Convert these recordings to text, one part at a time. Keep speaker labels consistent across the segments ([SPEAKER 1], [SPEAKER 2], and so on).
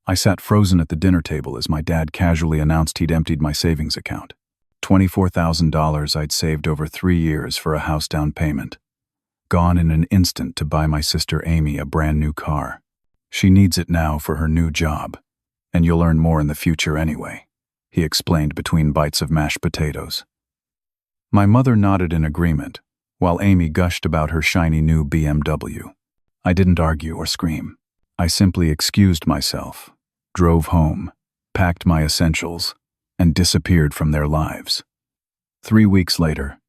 [SPEAKER 1] I sat frozen at the dinner table as my dad casually announced he'd emptied my savings account. $24,000 I'd saved over 3 years for a house down payment. Gone in an instant to buy my sister Amy a brand new car. She needs it now for her new job, and you'll earn more in the future anyway, he explained between bites of mashed potatoes. My mother nodded in agreement, while Amy gushed about her shiny new BMW. I didn't argue or scream. I simply excused myself, drove home, packed my essentials, and disappeared from their lives. 3 weeks later,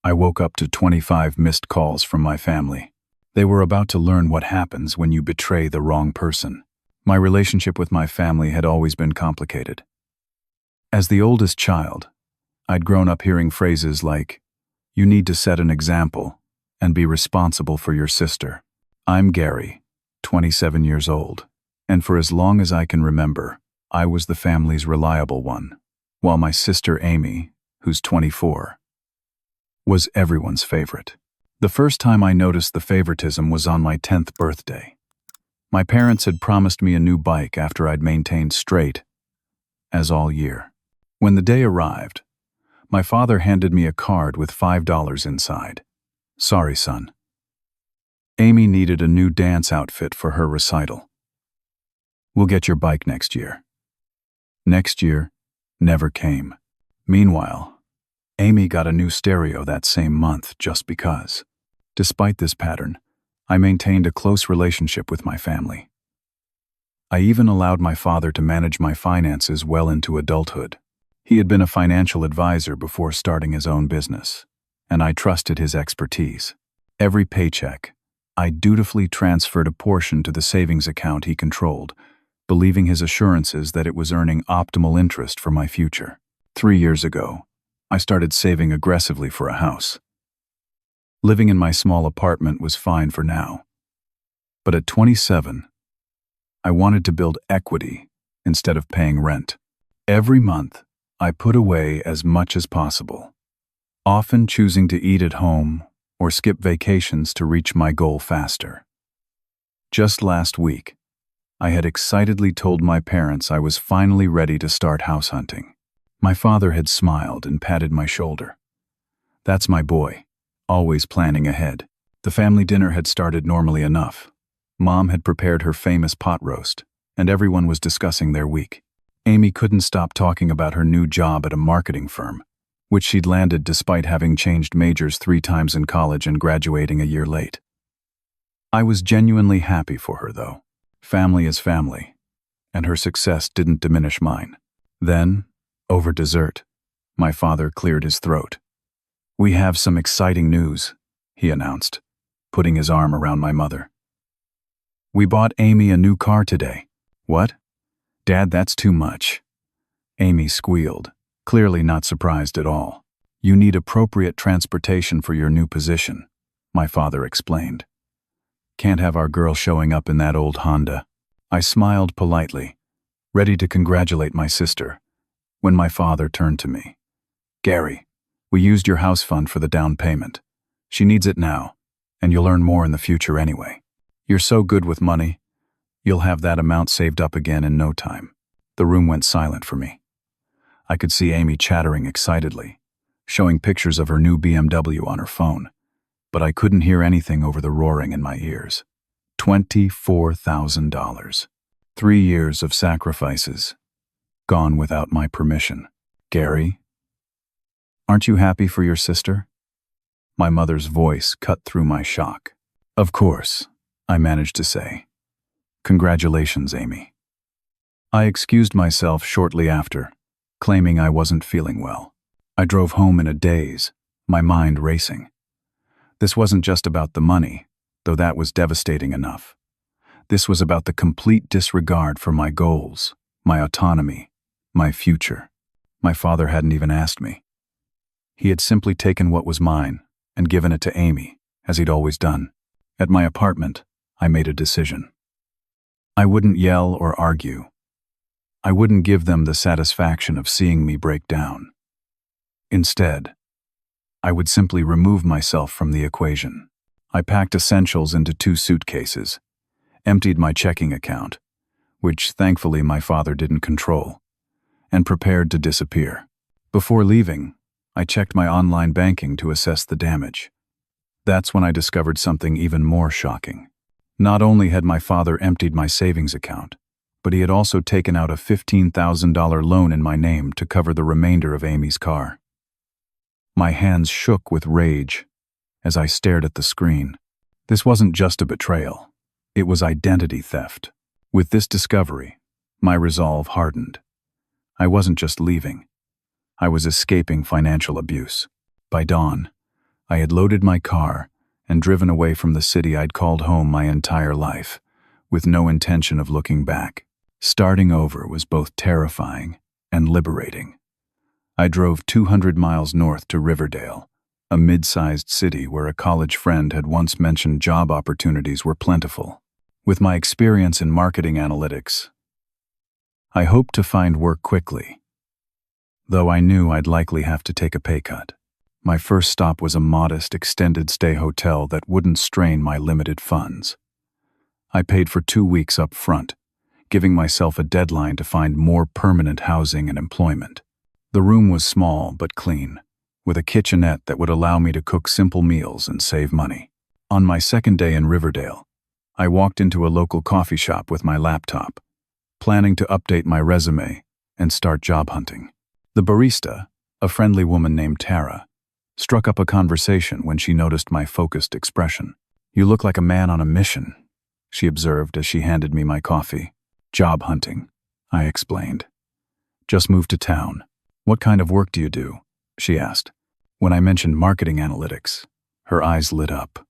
[SPEAKER 1] I woke up to 25 missed calls from my family. They were about to learn what happens when you betray the wrong person. My relationship with my family had always been complicated. As the oldest child, I'd grown up hearing phrases like, "You need to set an example and be responsible for your sister." I'm Gary, 27 years old, and for as long as I can remember, I was the family's reliable one, while my sister Amy, who's 24, was everyone's favorite. The first time I noticed the favoritism was on my 10th birthday. My parents had promised me a new bike after I'd maintained straight as all year. When the day arrived, my father handed me a card with $5 inside. "Sorry, son. Amy needed a new dance outfit for her recital. We'll get your bike next year." Next year never came. Meanwhile, Amy got a new stereo that same month just because. Despite this pattern, I maintained a close relationship with my family. I even allowed my father to manage my finances well into adulthood. He had been a financial advisor before starting his own business, and I trusted his expertise. Every paycheck, I dutifully transferred a portion to the savings account he controlled, believing his assurances that it was earning optimal interest for my future. 3 years ago, I started saving aggressively for a house. Living in my small apartment was fine for now. But at 27, I wanted to build equity instead of paying rent. Every month, I put away as much as possible, often choosing to eat at home or skip vacations to reach my goal faster. Just last week, I had excitedly told my parents I was finally ready to start house hunting. My father had smiled and patted my shoulder. "That's my boy, always planning ahead." The family dinner had started normally enough. Mom had prepared her famous pot roast, and everyone was discussing their week. Amy couldn't stop talking about her new job at a marketing firm, which she'd landed despite having changed majors 3 times in college and graduating a year late. I was genuinely happy for her, though. Family is family, and her success didn't diminish mine. Then, over dessert, my father cleared his throat. "We have some exciting news," he announced, putting his arm around my mother. "We bought Amy a new car today." "What? Dad, that's too much." Amy squealed, clearly not surprised at all. "You need appropriate transportation for your new position," my father explained. "Can't have our girl showing up in that old Honda." I smiled politely, ready to congratulate my sister, when my father turned to me. "Gary, we used your house fund for the down payment. She needs it now, and you'll earn more in the future anyway. You're so good with money, you'll have that amount saved up again in no time." The room went silent for me. I could see Amy chattering excitedly, showing pictures of her new BMW on her phone, but I couldn't hear anything over the roaring in my ears. $24,000. 3 years of sacrifices, gone without my permission. "Gary, aren't you happy for your sister?" My mother's voice cut through my shock. "Of course," I managed to say. "Congratulations, Amy." I excused myself shortly after, claiming I wasn't feeling well. I drove home in a daze, my mind racing. This wasn't just about the money, though that was devastating enough. This was about the complete disregard for my goals, my autonomy, my future. My father hadn't even asked me. He had simply taken what was mine and given it to Amy, as he'd always done. At my apartment, I made a decision. I wouldn't yell or argue. I wouldn't give them the satisfaction of seeing me break down. Instead, I would simply remove myself from the equation. I packed essentials into 2 suitcases, emptied my checking account, which thankfully my father didn't control, and prepared to disappear. Before leaving, I checked my online banking to assess the damage. That's when I discovered something even more shocking. Not only had my father emptied my savings account, but he had also taken out a $15,000 loan in my name to cover the remainder of Amy's car. My hands shook with rage as I stared at the screen. This wasn't just a betrayal. It was identity theft. With this discovery, my resolve hardened. I wasn't just leaving. I was escaping financial abuse. By dawn, I had loaded my car and driven away from the city I'd called home my entire life, with no intention of looking back. Starting over was both terrifying and liberating. I drove 200 miles north to Riverdale, a mid-sized city where a college friend had once mentioned job opportunities were plentiful. With my experience in marketing analytics, I hoped to find work quickly, though I knew I'd likely have to take a pay cut. My first stop was a modest, extended-stay hotel that wouldn't strain my limited funds. I paid for 2 weeks up front, giving myself a deadline to find more permanent housing and employment. The room was small but clean, with a kitchenette that would allow me to cook simple meals and save money. On my second day in Riverdale, I walked into a local coffee shop with my laptop, planning to update my resume and start job hunting. The barista, a friendly woman named Tara, struck up a conversation when she noticed my focused expression. "You look like a man on a mission," she observed as she handed me my coffee. "Job hunting," I explained. "Just moved to town. What kind of work do you do?" she asked. When I mentioned marketing analytics, her eyes lit up.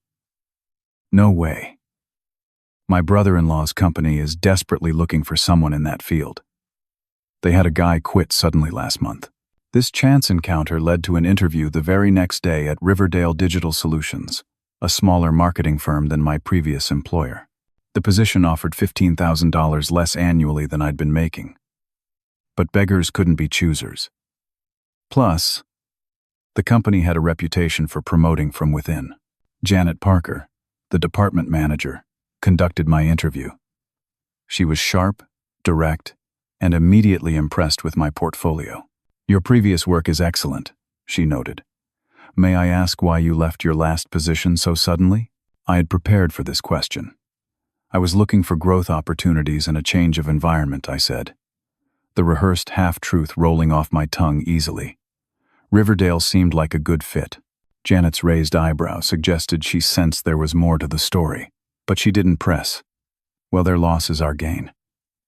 [SPEAKER 1] "No way. My brother-in-law's company is desperately looking for someone in that field. They had a guy quit suddenly last month." This chance encounter led to an interview the very next day at Riverdale Digital Solutions, a smaller marketing firm than my previous employer. The position offered $15,000 less annually than I'd been making. But beggars couldn't be choosers. Plus, the company had a reputation for promoting from within. Janet Parker, the department manager, conducted my interview. She was sharp, direct, and immediately impressed with my portfolio. "Your previous work is excellent," she noted. "May I ask why you left your last position so suddenly?" I had prepared for this question. "I was looking for growth opportunities and a change of environment," I said, the rehearsed half-truth rolling off my tongue easily. Riverdale seemed like a good fit. Janet's raised eyebrow suggested she sensed there was more to the story, but she didn't press. "Well, their loss is our gain.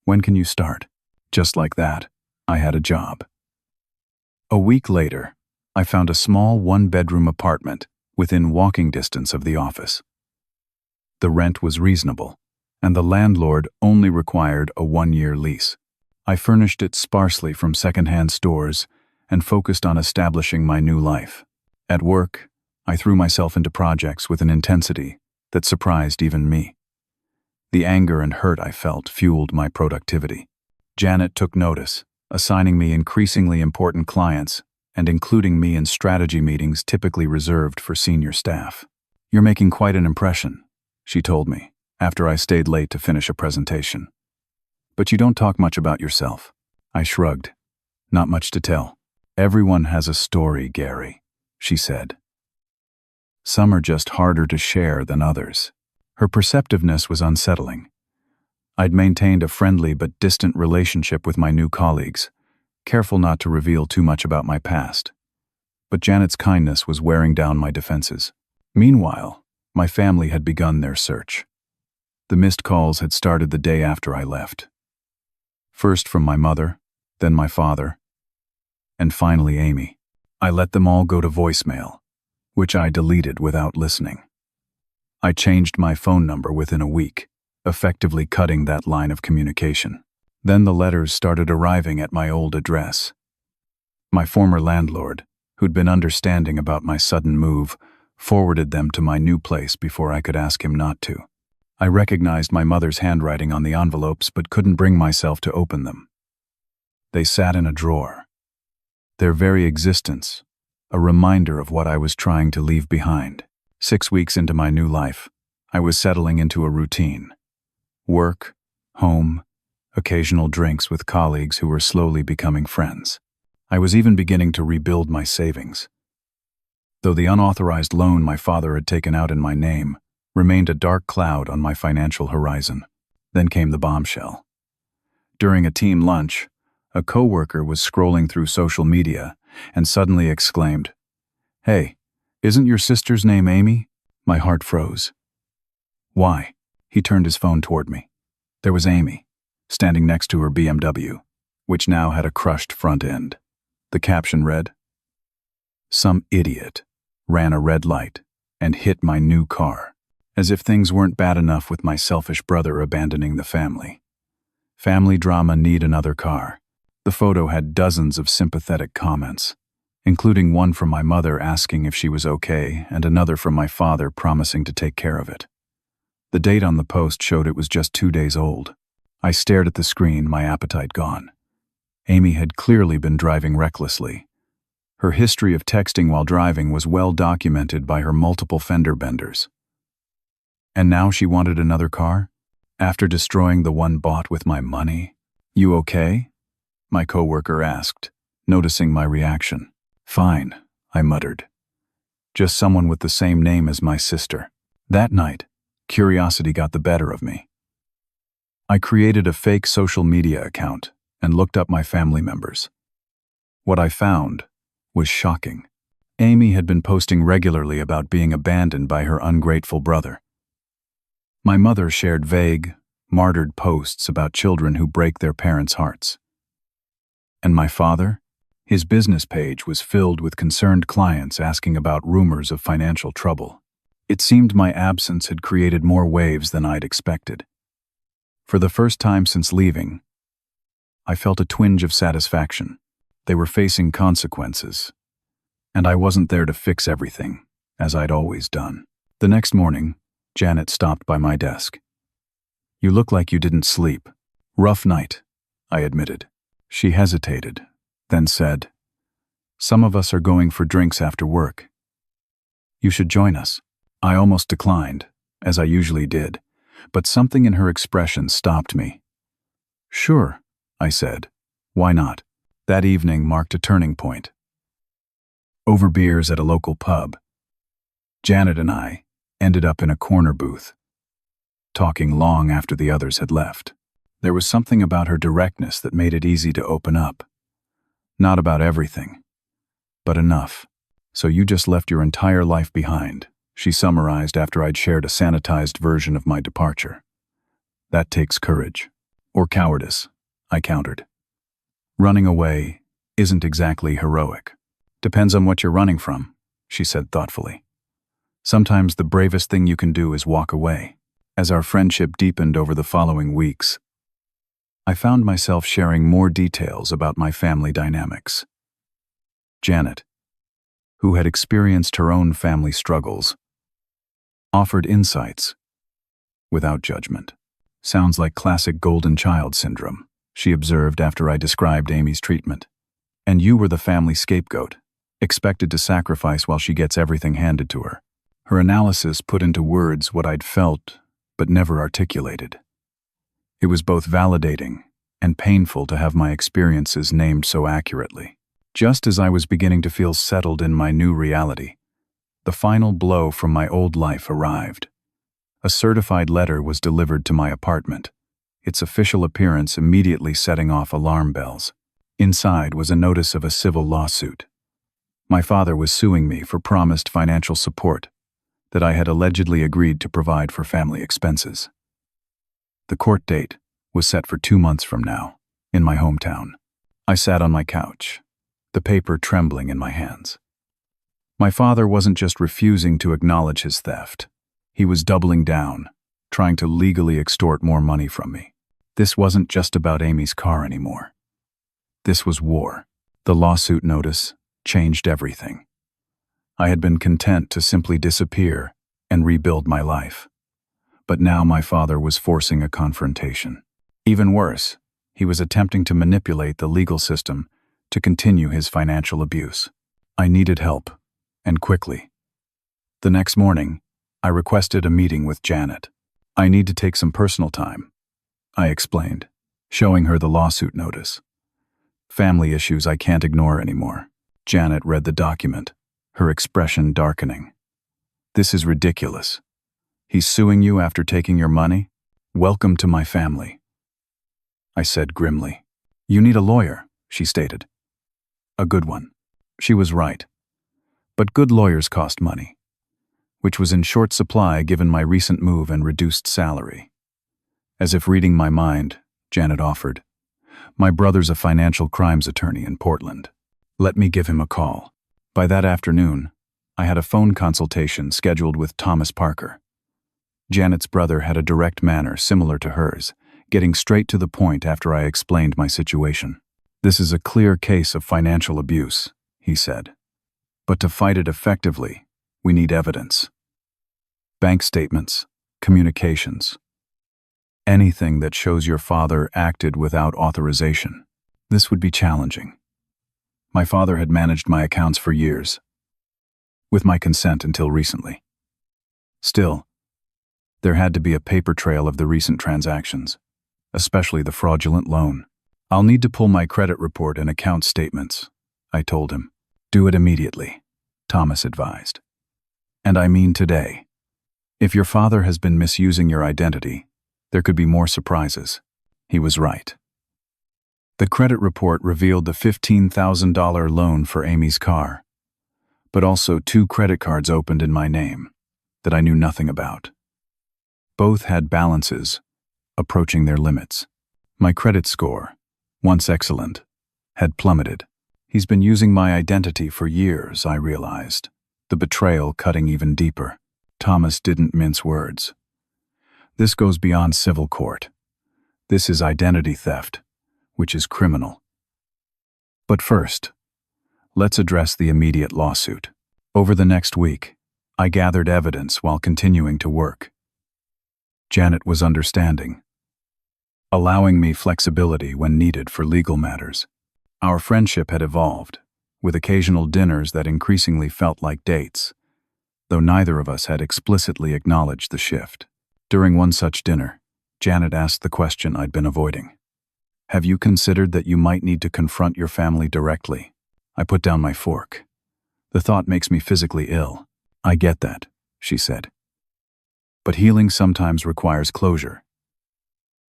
[SPEAKER 1] When can you start?" Just like that, I had a job. A week later, I found a small one-bedroom apartment within walking distance of the office. The rent was reasonable, and the landlord only required a 1-year lease. I furnished it sparsely from secondhand stores and focused on establishing my new life. At work, I threw myself into projects with an intensity that surprised even me. The anger and hurt I felt fueled my productivity. Janet took notice, assigning me increasingly important clients and including me in strategy meetings typically reserved for senior staff. "You're making quite an impression," she told me, after I stayed late to finish a presentation. "But you don't talk much about yourself." I shrugged. "Not much to tell. Everyone has a story, Gary," she said. "Some are just harder to share than others." Her perceptiveness was unsettling. I'd maintained a friendly but distant relationship with my new colleagues, careful not to reveal too much about my past. But Janet's kindness was wearing down my defenses. Meanwhile, my family had begun their search. The missed calls had started the day after I left. First from my mother, then my father, and finally Amy. I let them all go to voicemail, which I deleted without listening. I changed my phone number within a week, effectively cutting that line of communication. Then the letters started arriving at my old address. My former landlord, who'd been understanding about my sudden move, forwarded them to my new place before I could ask him not to. I recognized my mother's handwriting on the envelopes but couldn't bring myself to open them. They sat in a drawer. Their very existence, a reminder of what I was trying to leave behind. 6 weeks into my new life, I was settling into a routine. Work, home, occasional drinks with colleagues who were slowly becoming friends. I was even beginning to rebuild my savings, though the unauthorized loan my father had taken out in my name remained a dark cloud on my financial horizon. Then came the bombshell. During a team lunch, a coworker was scrolling through social media and suddenly exclaimed, "Hey, isn't your sister's name Amy?" My heart froze. "Why?" He turned his phone toward me. There was Amy, standing next to her BMW, which now had a crushed front end. The caption read, "Some idiot ran a red light and hit my new car," as if things weren't bad enough with my selfish brother abandoning the family. Family drama need another car. The photo had dozens of sympathetic comments, including one from my mother asking if she was okay and another from my father promising to take care of it. The date on the post showed it was just 2 days old. I stared at the screen, my appetite gone. Amy had clearly been driving recklessly. Her history of texting while driving was well documented by her multiple fender benders. And now she wanted another car? After destroying the one bought with my money? "You okay?" my coworker asked, noticing my reaction. "Fine," I muttered. "Just someone with the same name as my sister." That night, curiosity got the better of me. I created a fake social media account and looked up my family members. What I found was shocking. Amy had been posting regularly about being abandoned by her ungrateful brother. My mother shared vague, martyred posts about children who break their parents' hearts. And my father? His business page was filled with concerned clients asking about rumors of financial trouble. It seemed my absence had created more waves than I'd expected. For the first time since leaving, I felt a twinge of satisfaction. They were facing consequences, and I wasn't there to fix everything, as I'd always done. The next morning, Janet stopped by my desk. "You look like you didn't sleep." "Rough night," I admitted. She hesitated, then said, "Some of us are going for drinks after work. You should join us." I almost declined, as I usually did, but something in her expression stopped me. "Sure," I said. "Why not?" That evening marked a turning point. Over beers at a local pub, Janet and I ended up in a corner booth, talking long after the others had left. There was something about her directness that made it easy to open up. Not about everything, but enough. "So you just left your entire life behind," she summarized after I'd shared a sanitized version of my departure. "That takes courage." "Or cowardice," I countered. "Running away isn't exactly heroic." "Depends on what you're running from," she said thoughtfully. "Sometimes the bravest thing you can do is walk away." As our friendship deepened over the following weeks, I found myself sharing more details about my family dynamics. Janet, who had experienced her own family struggles, offered insights without judgment. "Sounds like classic golden child syndrome," she observed after I described Amy's treatment. "And you were the family scapegoat, expected to sacrifice while she gets everything handed to her." Her analysis put into words what I'd felt but never articulated. It was both validating and painful to have my experiences named so accurately. Just as I was beginning to feel settled in my new reality, the final blow from my old life arrived. A certified letter was delivered to my apartment, its official appearance immediately setting off alarm bells. Inside was a notice of a civil lawsuit. My father was suing me for promised financial support that I had allegedly agreed to provide for family expenses. The court date was set for 2 months from now, in my hometown. I sat on my couch, the paper trembling in my hands. My father wasn't just refusing to acknowledge his theft. He was doubling down, trying to legally extort more money from me. This wasn't just about Amy's car anymore. This was war. The lawsuit notice changed everything. I had been content to simply disappear and rebuild my life. But now my father was forcing a confrontation. Even worse, he was attempting to manipulate the legal system to continue his financial abuse. I needed help, and quickly. The next morning, I requested a meeting with Janet. "I need to take some personal time," I explained. showing her the lawsuit notice. Family issues I can't ignore anymore. Janet read the document, her expression darkening. This is ridiculous. He's suing you after taking your money? Welcome to my family. I said grimly. You need a lawyer, she stated. A good one. She was right. But good lawyers cost money, which was in short supply given my recent move and reduced salary. As if reading my mind, Janet offered. My brother's a financial crimes attorney in Portland. Let me give him a call. By that afternoon, I had a phone consultation scheduled with Thomas Parker. Janet's brother had a direct manner similar to hers, getting straight to the point after I explained my situation. This is a clear case of financial abuse, he said. But to fight it effectively, we need evidence. Bank statements, communications. Anything that shows your father acted without authorization. This would be challenging. My father had managed my accounts for years, with my consent until recently. Still, there had to be a paper trail of the recent transactions, especially the fraudulent loan. I'll need to pull my credit report and account statements, I told him. Do it immediately, Thomas advised. And I mean today. If your father has been misusing your identity, there could be more surprises. He was right. The credit report revealed the $15,000 loan for Amy's car, but also 2 credit cards opened in my name that I knew nothing about. Both had balances approaching their limits. My credit score, once excellent, had plummeted. He's been using my identity for years, I realized, the betrayal cutting even deeper. Thomas didn't mince words. This goes beyond civil court. This is identity theft, which is criminal. But first, let's address the immediate lawsuit. Over the next week, I gathered evidence while continuing to work. Janet was understanding, allowing me flexibility when needed for legal matters. Our friendship had evolved, with occasional dinners that increasingly felt like dates, though neither of us had explicitly acknowledged the shift. During one such dinner, Janet asked the question I'd been avoiding. Have you considered that you might need to confront your family directly? I put down my fork. The thought makes me physically ill. I get that, she said. But healing sometimes requires closure.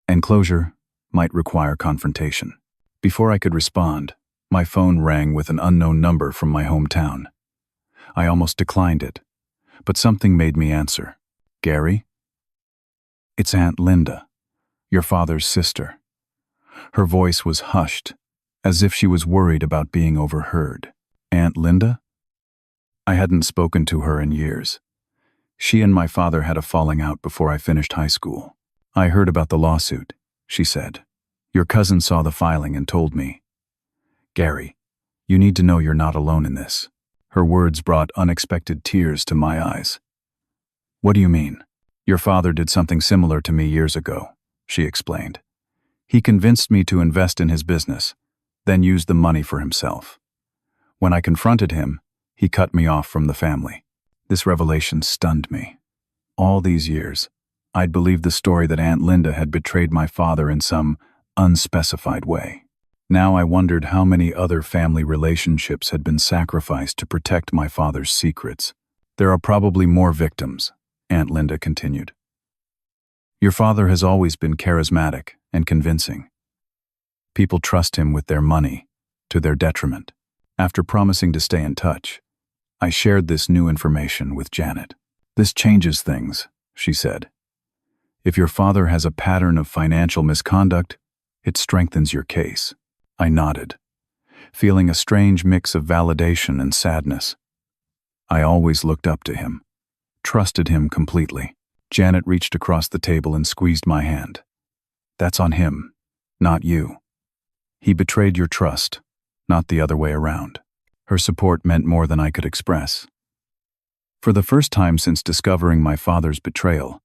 [SPEAKER 1] And closure might require confrontation. Before I could respond, my phone rang with an unknown number from my hometown. I almost declined it, but something made me answer. Gary? It's Aunt Linda, your father's sister. Her voice was hushed, as if she was worried about being overheard. Aunt Linda? I hadn't spoken to her in years. She and my father had a falling out before I finished high school. I heard about the lawsuit, she said. Your cousin saw the filing and told me. Gary, you need to know you're not alone in this. Her words brought unexpected tears to my eyes. What do you mean? Your father did something similar to me years ago, she explained. He convinced me to invest in his business, then used the money for himself. When I confronted him, he cut me off from the family. This revelation stunned me. All these years, I'd believed the story that Aunt Linda had betrayed my father in some unspecified way. Now I wondered how many other family relationships had been sacrificed to protect my father's secrets. There are probably more victims, Aunt Linda continued. Your father has always been charismatic and convincing. People trust him with their money, to their detriment. After promising to stay in touch, I shared this new information with Janet. This changes things, she said. If your father has a pattern of financial misconduct, it strengthens your case. I nodded, feeling a strange mix of validation and sadness. I always looked up to him, trusted him completely. Janet reached across the table and squeezed my hand. That's on him, not you. He betrayed your trust, not the other way around. Her support meant more than I could express. For the first time since discovering my father's betrayal,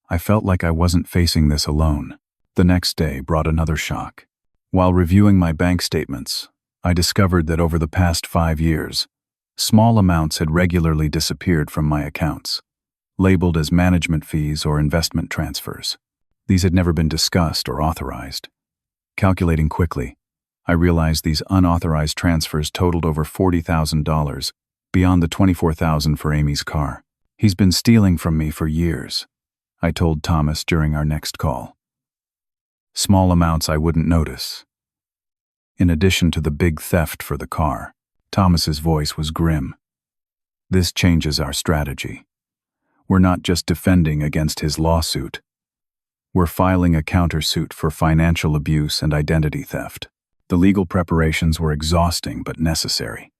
[SPEAKER 1] I felt like I wasn't facing this alone. The next day brought another shock. While reviewing my bank statements, I discovered that over the past 5 years, small amounts had regularly disappeared from my accounts, labeled as management fees or investment transfers. These had never been discussed or authorized. Calculating quickly, I realized these unauthorized transfers totaled over $40,000, beyond the $24,000 for Amy's car. He's been stealing from me for years, I told Thomas during our next call. Small amounts I wouldn't notice. In addition to the big theft for the car, Thomas's voice was grim. This changes our strategy. We're not just defending against his lawsuit. We're filing a countersuit for financial abuse and identity theft. The legal preparations were exhausting but necessary.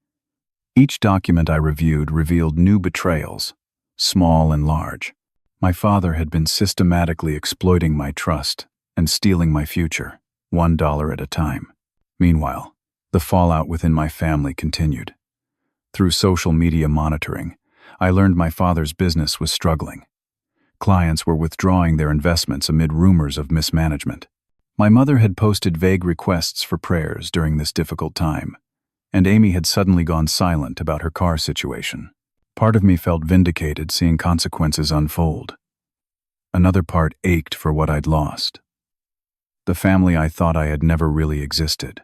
[SPEAKER 1] Each document I reviewed revealed new betrayals, small and large. My father had been systematically exploiting my trust and stealing my future, $1 at a time. Meanwhile, the fallout within my family continued. Through social media monitoring, I learned my father's business was struggling. Clients were withdrawing their investments amid rumors of mismanagement. My mother had posted vague requests for prayers during this difficult time, and Amy had suddenly gone silent about her car situation. Part of me felt vindicated seeing consequences unfold. Another part ached for what I'd lost. The family I thought I had never really existed.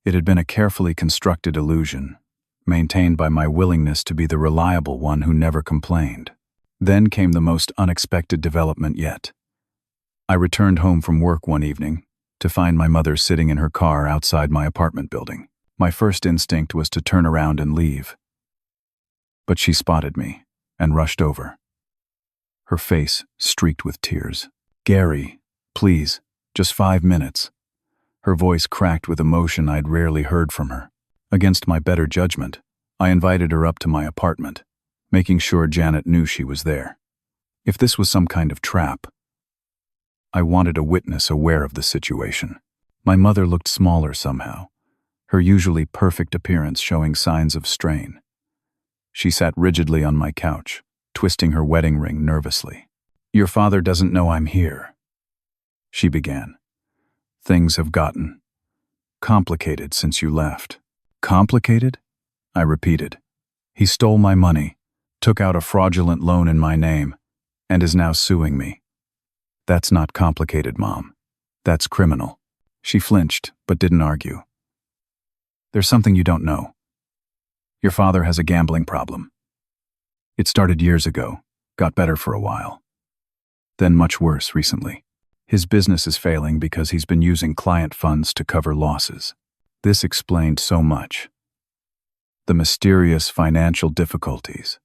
[SPEAKER 1] It had been a carefully constructed illusion, maintained by my willingness to be the reliable one who never complained. Then came the most unexpected development yet. I returned home from work one evening to find my mother sitting in her car outside my apartment building. My first instinct was to turn around and leave. But she spotted me and rushed over. Her face streaked with tears. "Gary, please, just 5 minutes." Her voice cracked with emotion I'd rarely heard from her. Against my better judgment, I invited her up to my apartment, making sure Janet knew she was there. If this was some kind of trap, I wanted a witness aware of the situation. My mother looked smaller somehow, her usually perfect appearance showing signs of strain. She sat rigidly on my couch, twisting her wedding ring nervously. "Your father doesn't know I'm here," she began. "Things have gotten complicated since you left." "Complicated?" I repeated. "He stole my money, took out a fraudulent loan in my name, and is now suing me." "That's not complicated, Mom. That's criminal." She flinched, but didn't argue. "There's something you don't know. Your father has a gambling problem. It started years ago, got better for a while. Then much worse recently. His business is failing because he's been using client funds to cover losses. This explained so much. The mysterious financial difficulties,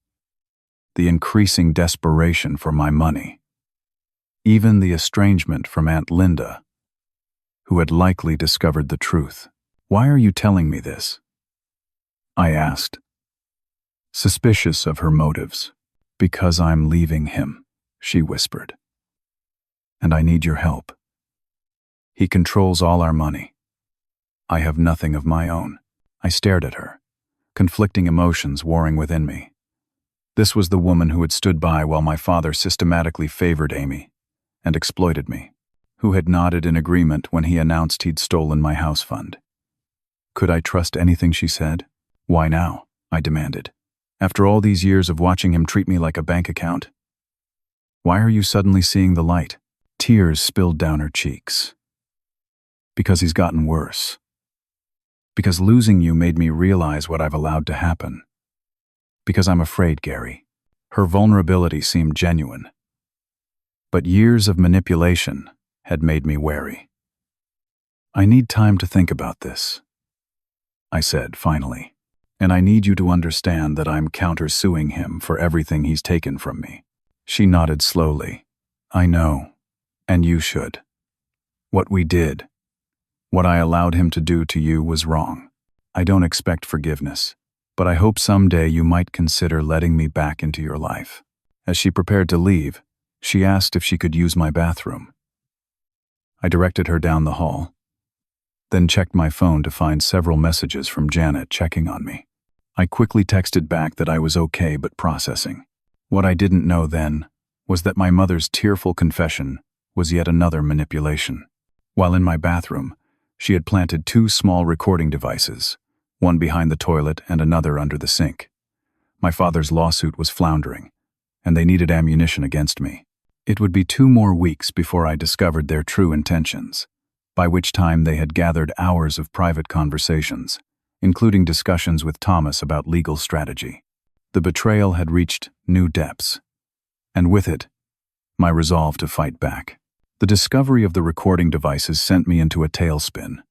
[SPEAKER 1] the increasing desperation for my money, even the estrangement from Aunt Linda, who had likely discovered the truth. "Why are you telling me this?" I asked, suspicious of her motives. "Because I'm leaving him," she whispered. "And I need your help. He controls all our money. I have nothing of my own." I stared at her, conflicting emotions warring within me. This was the woman who had stood by while my father systematically favored Amy and exploited me, who had nodded in agreement when he announced he'd stolen my house fund. Could I trust anything she said? "Why now?" I demanded. "After all these years of watching him treat me like a bank account? Why are you suddenly seeing the light?" Tears spilled down her cheeks. "Because he's gotten worse. Because losing you made me realize what I've allowed to happen. Because I'm afraid, Gary." Her vulnerability seemed genuine. But years of manipulation had made me wary. "I need time to think about this," I said finally. "And I need you to understand that I'm countersuing him for everything he's taken from me." She nodded slowly. "I know, and you should. What we did, what I allowed him to do to you was wrong. I don't expect forgiveness, but I hope someday you might consider letting me back into your life." As she prepared to leave, she asked if she could use my bathroom. I directed her down the hall, then checked my phone to find several messages from Janet checking on me. I quickly texted back that I was okay but processing. What I didn't know then was that my mother's tearful confession was yet another manipulation. While in my bathroom, she had planted 2 small recording devices, one behind the toilet and another under the sink. My father's lawsuit was floundering, and they needed ammunition against me. It would be 2 more weeks before I discovered their true intentions, by which time they had gathered hours of private conversations, including discussions with Thomas about legal strategy. The betrayal had reached new depths, and with it, my resolve to fight back. The discovery of the recording devices sent me into a tailspin.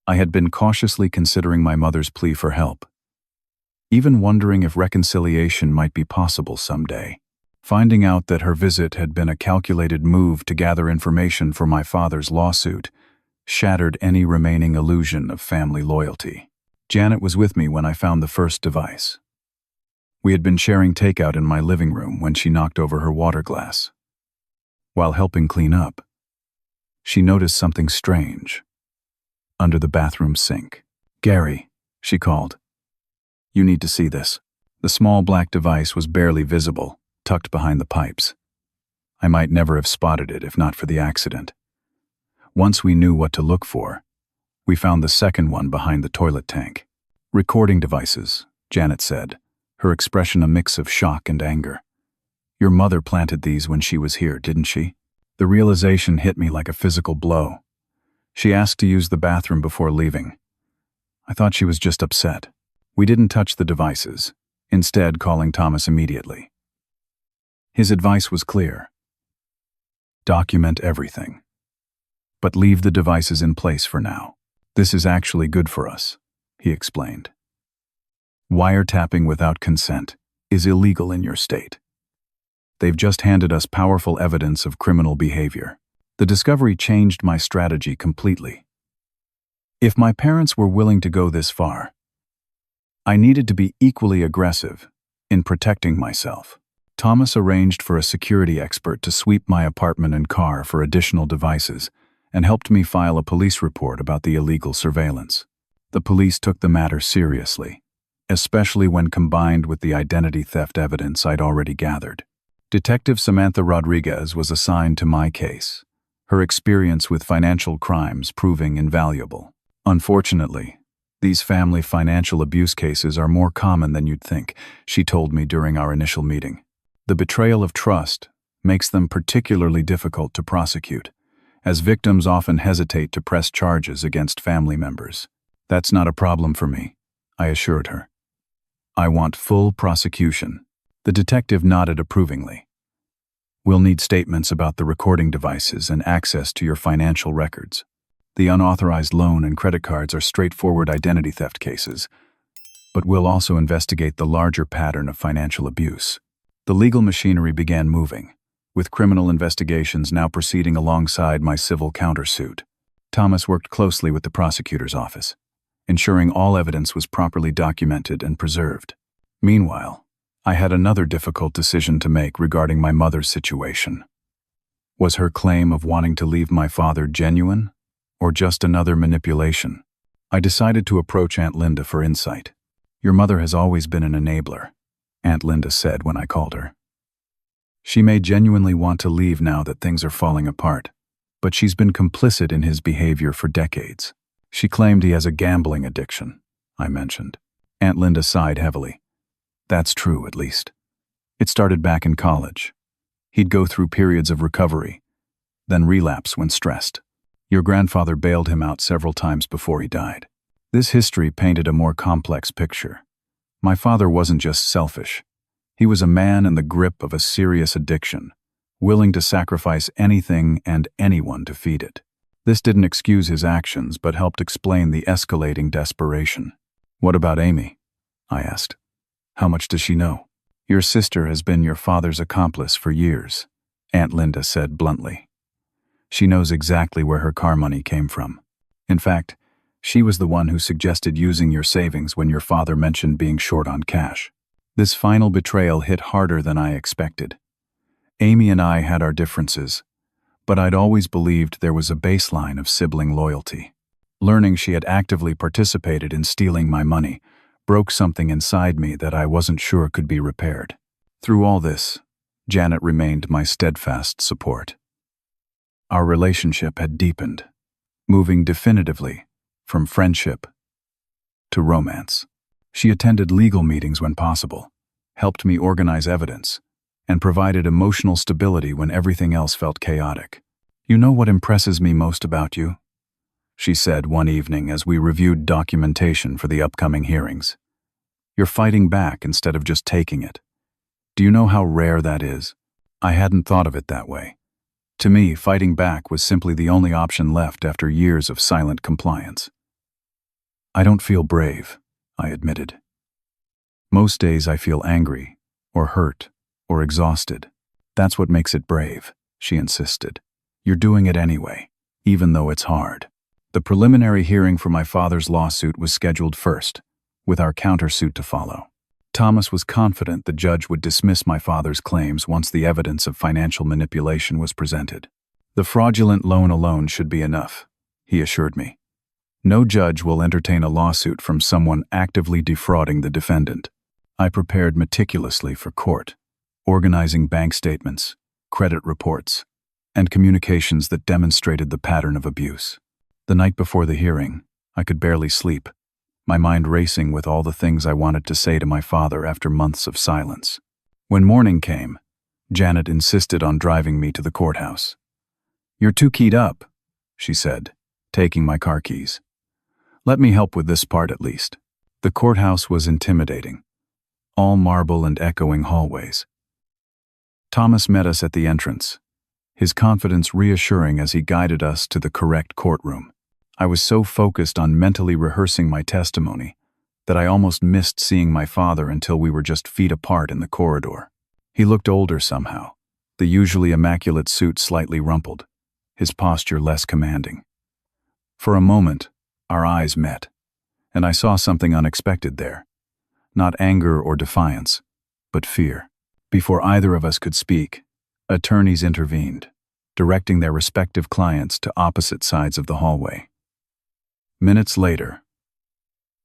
[SPEAKER 1] I had been cautiously considering my mother's plea for help, even wondering if reconciliation might be possible someday. Finding out that her visit had been a calculated move to gather information for my father's lawsuit shattered any remaining illusion of family loyalty. Janet was with me when I found the first device. We had been sharing takeout in my living room when she knocked over her water glass. While helping clean up, she noticed something strange under the bathroom sink. "Gary," she called. "You need to see this." The small black device was barely visible, tucked behind the pipes. I might never have spotted it if not for the accident. Once we knew what to look for, we found the second one behind the toilet tank. "Recording devices," Janet said, her expression a mix of shock and anger. "Your mother planted these when she was here, didn't she?" The realization hit me like a physical blow. She asked to use the bathroom before leaving. I thought she was just upset. We didn't touch the devices, instead calling Thomas immediately. His advice was clear. Document everything, but leave the devices in place for now. "This is actually good for us," he explained. "Wiretapping without consent is illegal in your state. They've just handed us powerful evidence of criminal behavior." The discovery changed my strategy completely. If my parents were willing to go this far, I needed to be equally aggressive in protecting myself. Thomas arranged for a security expert to sweep my apartment and car for additional devices and helped me file a police report about the illegal surveillance. The police took the matter seriously, especially when combined with the identity theft evidence I'd already gathered. Detective Samantha Rodriguez was assigned to my case, her experience with financial crimes proving invaluable. Unfortunately, these family financial abuse cases are more common than you'd think, she told me during our initial meeting. The betrayal of trust makes them particularly difficult to prosecute, as victims often hesitate to press charges against family members. "That's not a problem for me," I assured her. "I want full prosecution." The detective nodded approvingly. "We'll need statements about the recording devices and access to your financial records. The unauthorized loan and credit cards are straightforward identity theft cases, but we'll also investigate the larger pattern of financial abuse." The legal machinery began moving, with criminal investigations now proceeding alongside my civil countersuit. Thomas worked closely with the prosecutor's office, ensuring all evidence was properly documented and preserved. Meanwhile, I had another difficult decision to make regarding my mother's situation. Was her claim of wanting to leave my father genuine, or just another manipulation? I decided to approach Aunt Linda for insight. "Your mother has always been an enabler," Aunt Linda said when I called her. "She may genuinely want to leave now that things are falling apart, but she's been complicit in his behavior for decades." "She claimed he has a gambling addiction," I mentioned. Aunt Linda sighed heavily. "That's true, at least. It started back in college. He'd go through periods of recovery, then relapse when stressed. Your grandfather bailed him out several times before he died." This history painted a more complex picture. My father wasn't just selfish. He was a man in the grip of a serious addiction, willing to sacrifice anything and anyone to feed it. This didn't excuse his actions, but helped explain the escalating desperation. "What about Amy?" I asked. "How much does she know?" "Your sister has been your father's accomplice for years," Aunt Linda said bluntly. "She knows exactly where her car money came from. In fact, she was the one who suggested using your savings when your father mentioned being short on cash." This final betrayal hit harder than I expected. Amy and I had our differences, but I'd always believed there was a baseline of sibling loyalty. Learning she had actively participated in stealing my money broke something inside me that I wasn't sure could be repaired. Through all this, Janet remained my steadfast support. Our relationship had deepened, moving definitively from friendship to romance. She attended legal meetings when possible, helped me organize evidence, and provided emotional stability when everything else felt chaotic. "You know what impresses me most about you?" she said one evening as we reviewed documentation for the upcoming hearings. You're fighting back instead of just taking it. Do you know how rare that is? I hadn't thought of it that way. To me, fighting back was simply the only option left after years of silent compliance. I don't feel brave, I admitted. Most days I feel angry, or hurt, or exhausted. That's what makes it brave, she insisted. You're doing it anyway, even though it's hard. The preliminary hearing for my father's lawsuit was scheduled first, with our countersuit to follow. Thomas was confident the judge would dismiss my father's claims once the evidence of financial manipulation was presented. The fraudulent loan alone should be enough, he assured me. No judge will entertain a lawsuit from someone actively defrauding the defendant. I prepared meticulously for court, organizing bank statements, credit reports, and communications that demonstrated the pattern of abuse. The night before the hearing, I could barely sleep, my mind racing with all the things I wanted to say to my father after months of silence. When morning came, Janet insisted on driving me to the courthouse. You're too keyed up, she said, taking my car keys. Let me help with this part at least. The courthouse was intimidating, all marble and echoing hallways. Thomas met us at the entrance, his confidence reassuring as he guided us to the correct courtroom. I was so focused on mentally rehearsing my testimony that I almost missed seeing my father until we were just feet apart in the corridor. He looked older somehow, the usually immaculate suit slightly rumpled, his posture less commanding. For a moment, our eyes met, and I saw something unexpected there. Not anger or defiance, but fear. Before either of us could speak, attorneys intervened, directing their respective clients to opposite sides of the hallway. Minutes later,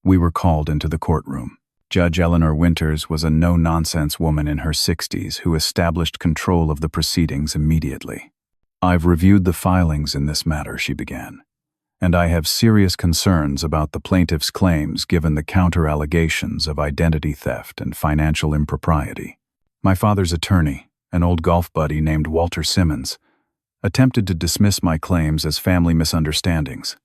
[SPEAKER 1] we were called into the courtroom. Judge Eleanor Winters was a no-nonsense woman in her 60s who established control of the proceedings immediately. I've reviewed the filings in this matter, she began, and I have serious concerns about the plaintiff's claims given the counter-allegations of identity theft and financial impropriety. My father's attorney, an old golf buddy named Walter Simmons, attempted to dismiss my claims as family misunderstandings.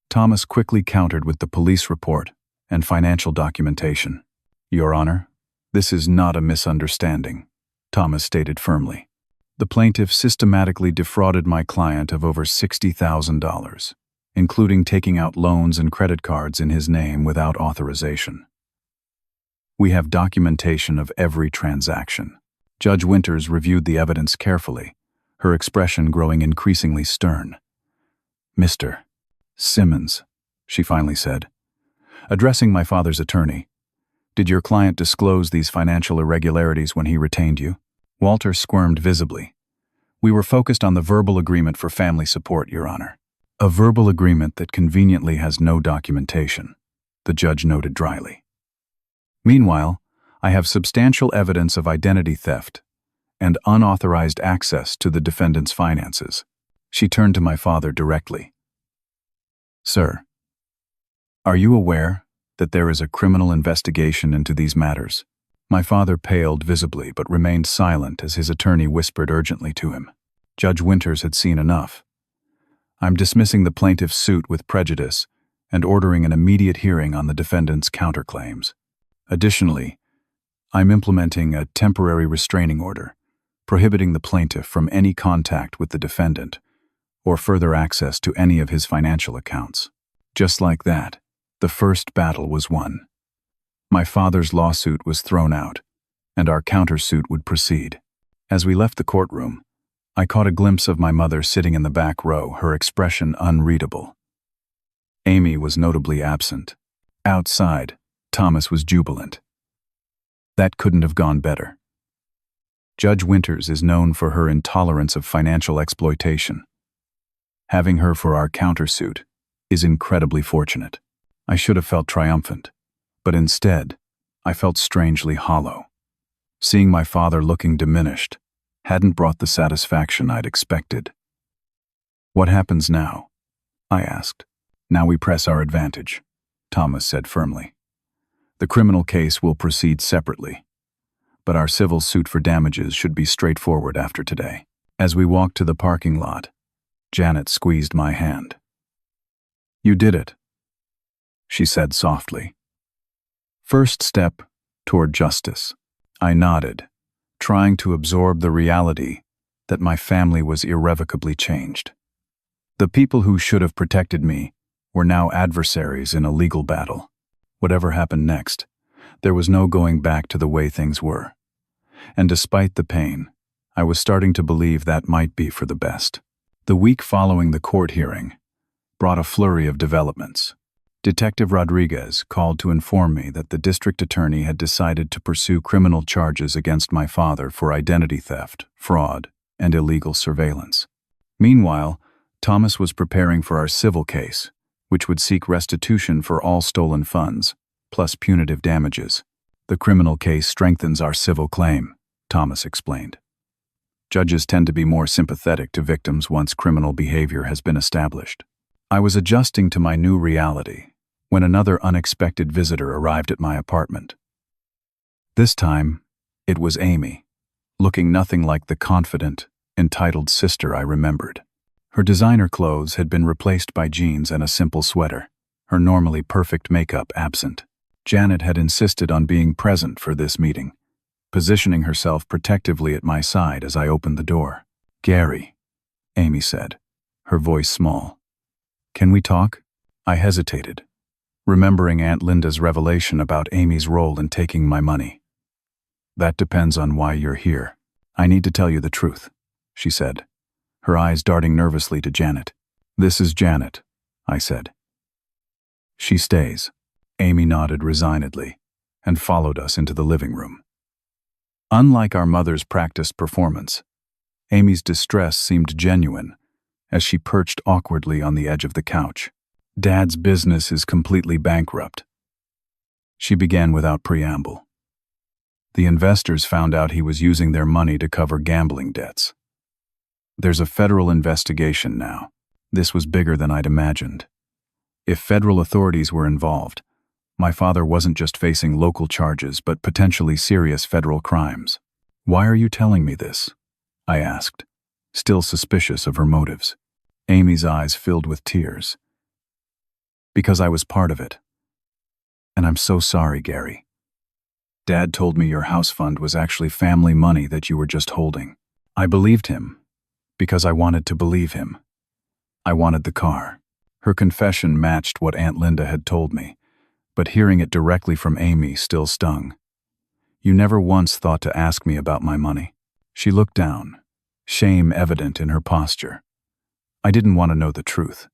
[SPEAKER 1] Thomas quickly countered with the police report and financial documentation. Your Honor, this is not a misunderstanding, Thomas stated firmly. The plaintiff systematically defrauded my client of over $60,000, including taking out loans and credit cards in his name without authorization. We have documentation of every transaction. Judge Winters reviewed the evidence carefully, her expression growing increasingly stern. Mr. Simmons, she finally said. Addressing my father's attorney, did your client disclose these financial irregularities when he retained you? Walter squirmed visibly. We were focused on the verbal agreement for family support, Your Honor. A verbal agreement that conveniently has no documentation, the judge noted dryly. Meanwhile, I have substantial evidence of identity theft and unauthorized access to the defendant's finances. She turned to my father directly. Sir, are you aware that there is a criminal investigation into these matters? My father paled visibly but remained silent as his attorney whispered urgently to him. Judge Winters had seen enough. I'm dismissing the plaintiff's suit with prejudice and ordering an immediate hearing on the defendant's counterclaims. Additionally, I'm implementing a temporary restraining order, prohibiting the plaintiff from any contact with the defendant or further access to any of his financial accounts. Just like that, the first battle was won. My father's lawsuit was thrown out, and our countersuit would proceed. As we left the courtroom, I caught a glimpse of my mother sitting in the back row, her expression unreadable. Amy was notably absent. Outside, Thomas was jubilant. That couldn't have gone better. Judge Winters is known for her intolerance of financial exploitation. Having her for our countersuit is incredibly fortunate. I should have felt triumphant, but instead, I felt strangely hollow. Seeing my father looking diminished hadn't brought the satisfaction I'd expected. What happens now? I asked. Now we press our advantage, Thomas said firmly. The criminal case will proceed separately, but our civil suit for damages should be straightforward after today. As we walked to the parking lot, Janet squeezed my hand. You did it, she said softly. First step toward justice. I nodded, trying to absorb the reality that my family was irrevocably changed. The people who should have protected me were now adversaries in a legal battle. Whatever happened next, there was no going back to the way things were. And despite the pain, I was starting to believe that might be for the best. The week following the court hearing brought a flurry of developments. Detective Rodriguez called to inform me that the district attorney had decided to pursue criminal charges against my father for identity theft, fraud, and illegal surveillance. Meanwhile, Thomas was preparing for our civil case, which would seek restitution for all stolen funds, plus punitive damages. The criminal case strengthens our civil claim, Thomas explained. Judges tend to be more sympathetic to victims once criminal behavior has been established. I was adjusting to my new reality when another unexpected visitor arrived at my apartment. This time, it was Amy, looking nothing like the confident, entitled sister I remembered. Her designer clothes had been replaced by jeans and a simple sweater, her normally perfect makeup absent. Janet had insisted on being present for this meeting, positioning herself protectively at my side as I opened the door. "Gary," Amy said, her voice small. "Can we talk?" I hesitated, remembering Aunt Linda's revelation about Amy's role in taking my money. "That depends on why you're here. I need to tell you the truth," she said, her eyes darting nervously to Janet. "This is Janet," I said. "She stays." Amy nodded resignedly and followed us into the living room. Unlike our mother's practiced performance, Amy's distress seemed genuine as she perched awkwardly on the edge of the couch. "Dad's business is completely bankrupt," she began without preamble. "The investors found out he was using their money to cover gambling debts. There's a federal investigation now. This was bigger than I'd imagined. If federal authorities were involved, my father wasn't just facing local charges but potentially serious federal crimes." "Why are you telling me this?" I asked, still suspicious of her motives. Amy's eyes filled with tears. "Because I was part of it. And I'm so sorry, Gary. Dad told me your house fund was actually family money that you were just holding. I believed him, because I wanted to believe him. I wanted the car." Her confession matched what Aunt Linda had told me, but hearing it directly from Amy still stung. "You never once thought to ask me about my money." She looked down, shame evident in her posture. I didn't want to know the truth.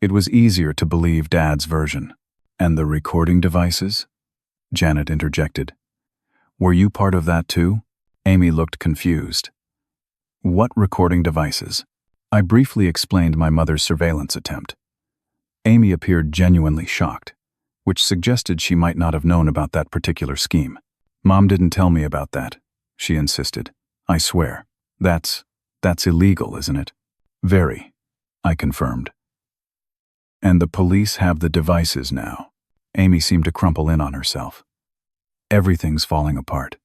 [SPEAKER 1] It was easier to believe Dad's version. "And the recording devices?" Janet interjected. "Were you part of that too?" Amy looked confused. "What recording devices?" I briefly explained my mother's surveillance attempt. Amy appeared genuinely shocked, which suggested she might not have known about that particular scheme. "Mom didn't tell me about that," she insisted. "I swear. That's illegal, isn't it?" "Very," I confirmed. "And the police have the devices now." Amy seemed to crumple in on herself. "Everything's falling apart.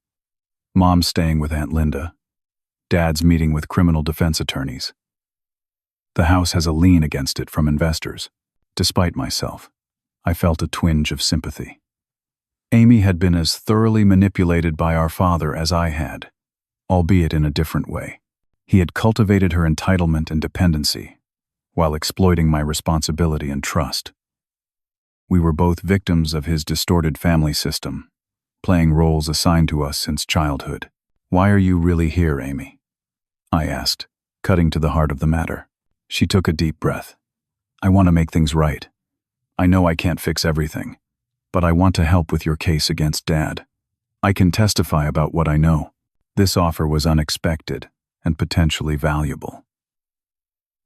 [SPEAKER 1] Mom's staying with Aunt Linda. Dad's meeting with criminal defense attorneys. The house has a lien against it from investors." Despite myself, I felt a twinge of sympathy. Amy had been as thoroughly manipulated by our father as I had, albeit in a different way. He had cultivated her entitlement and dependency, while exploiting my responsibility and trust. We were both victims of his distorted family system, playing roles assigned to us since childhood. "Why are you really here, Amy?" I asked, cutting to the heart of the matter. She took a deep breath. "I want to make things right. I know I can't fix everything, but I want to help with your case against Dad. I can testify about what I know." This offer was unexpected and potentially valuable.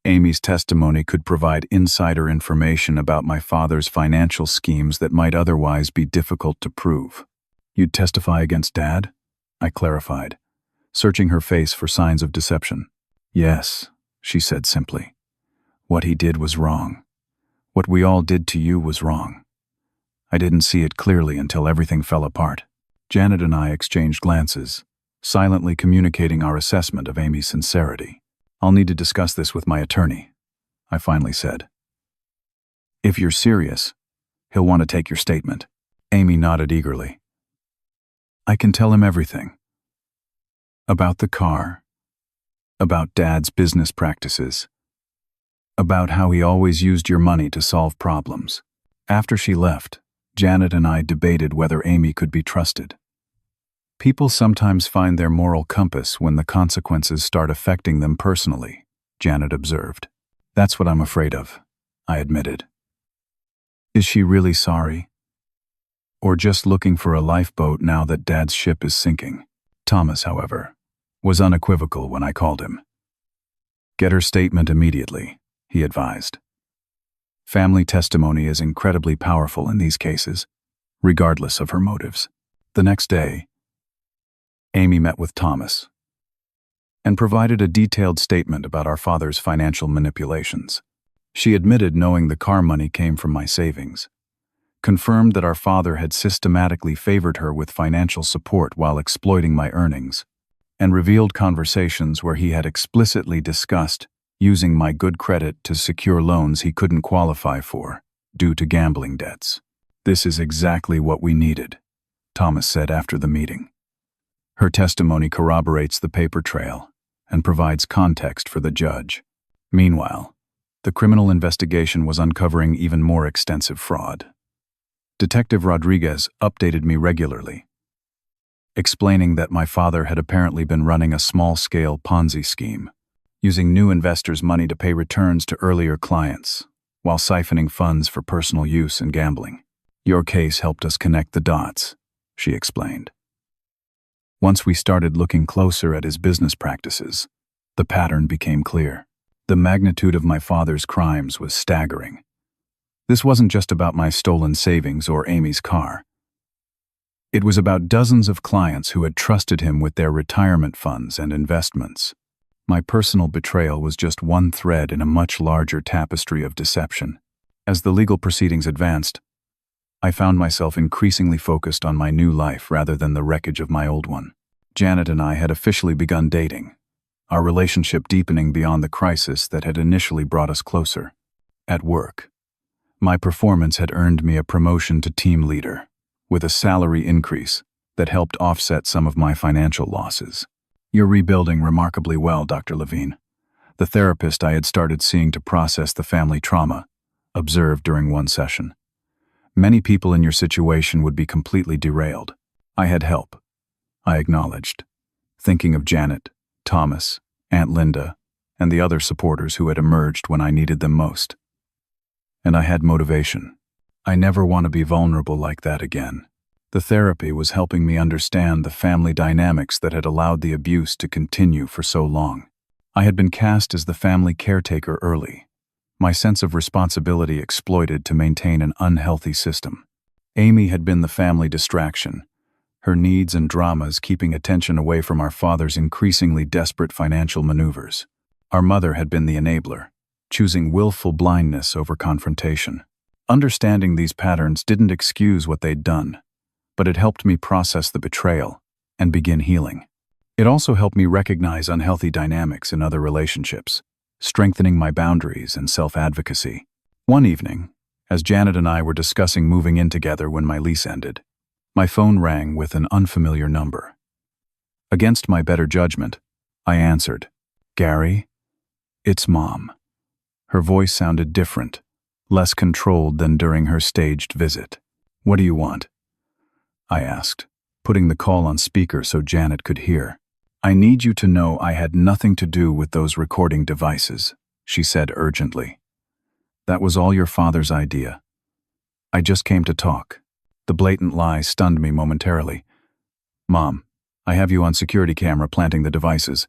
[SPEAKER 1] Amy's testimony could provide insider information about my father's financial schemes that might otherwise be difficult to prove. "You'd testify against Dad?" I clarified, searching her face for signs of deception. "Yes," she said simply. "What he did was wrong. What we all did to you was wrong. I didn't see it clearly until everything fell apart." Janet and I exchanged glances, silently communicating our assessment of Amy's sincerity. "I'll need to discuss this with my attorney," I finally said. If you're serious, he'll want to take your statement. Amy nodded eagerly. I can tell him everything. About the car. About Dad's business practices. About how he always used your money to solve problems. After she left, Janet and I debated whether Amy could be trusted. People sometimes find their moral compass when the consequences start affecting them personally, Janet observed. That's what I'm afraid of, I admitted. Is she really sorry? Or just looking for a lifeboat now that Dad's ship is sinking? Thomas, however, was unequivocal when I called him. Get her statement immediately, he advised. Family testimony is incredibly powerful in these cases, regardless of her motives. The next day, Amy met with Thomas and provided a detailed statement about our father's financial manipulations. She admitted knowing the car money came from my savings, confirmed that our father had systematically favored her with financial support while exploiting my earnings, and revealed conversations where he had explicitly discussed using my good credit to secure loans he couldn't qualify for due to gambling debts. This is exactly what we needed, Thomas said after the meeting. Her testimony corroborates the paper trail and provides context for the judge. Meanwhile, the criminal investigation was uncovering even more extensive fraud. Detective Rodriguez updated me regularly, explaining that my father had apparently been running a small-scale Ponzi scheme, using new investors' money to pay returns to earlier clients, while siphoning funds for personal use and gambling. Your case helped us connect the dots, she explained. Once we started looking closer at his business practices, the pattern became clear. The magnitude of my father's crimes was staggering. This wasn't just about my stolen savings or Amy's car. It was about dozens of clients who had trusted him with their retirement funds and investments. My personal betrayal was just one thread in a much larger tapestry of deception. As the legal proceedings advanced, I found myself increasingly focused on my new life rather than the wreckage of my old one. Janet and I had officially begun dating, our relationship deepening beyond the crisis that had initially brought us closer. At work, my performance had earned me a promotion to team leader, with a salary increase that helped offset some of my financial losses. You're rebuilding remarkably well, Dr. Levine. The therapist I had started seeing to process the family trauma observed during one session. Many people in your situation would be completely derailed. I had help, I acknowledged, thinking of Janet, Thomas, Aunt Linda, and the other supporters who had emerged when I needed them most. And I had motivation. I never want to be vulnerable like that again. The therapy was helping me understand the family dynamics that had allowed the abuse to continue for so long. I had been cast as the family caretaker early, my sense of responsibility exploited to maintain an unhealthy system. Amy had been the family distraction, her needs and dramas keeping attention away from our father's increasingly desperate financial maneuvers. Our mother had been the enabler, choosing willful blindness over confrontation. Understanding these patterns didn't excuse what they'd done, but it helped me process the betrayal and begin healing. It also helped me recognize unhealthy dynamics in other relationships, strengthening my boundaries and self-advocacy. One evening, as Janet and I were discussing moving in together when my lease ended, my phone rang with an unfamiliar number. Against my better judgment, I answered, "Gary, it's Mom." Her voice sounded different, less controlled than during her staged visit. "What do you want?" I asked, putting the call on speaker so Janet could hear. "I need you to know I had nothing to do with those recording devices," she said urgently. "That was all your father's idea. I just came to talk." The blatant lie stunned me momentarily. "Mom, I have you on security camera planting the devices.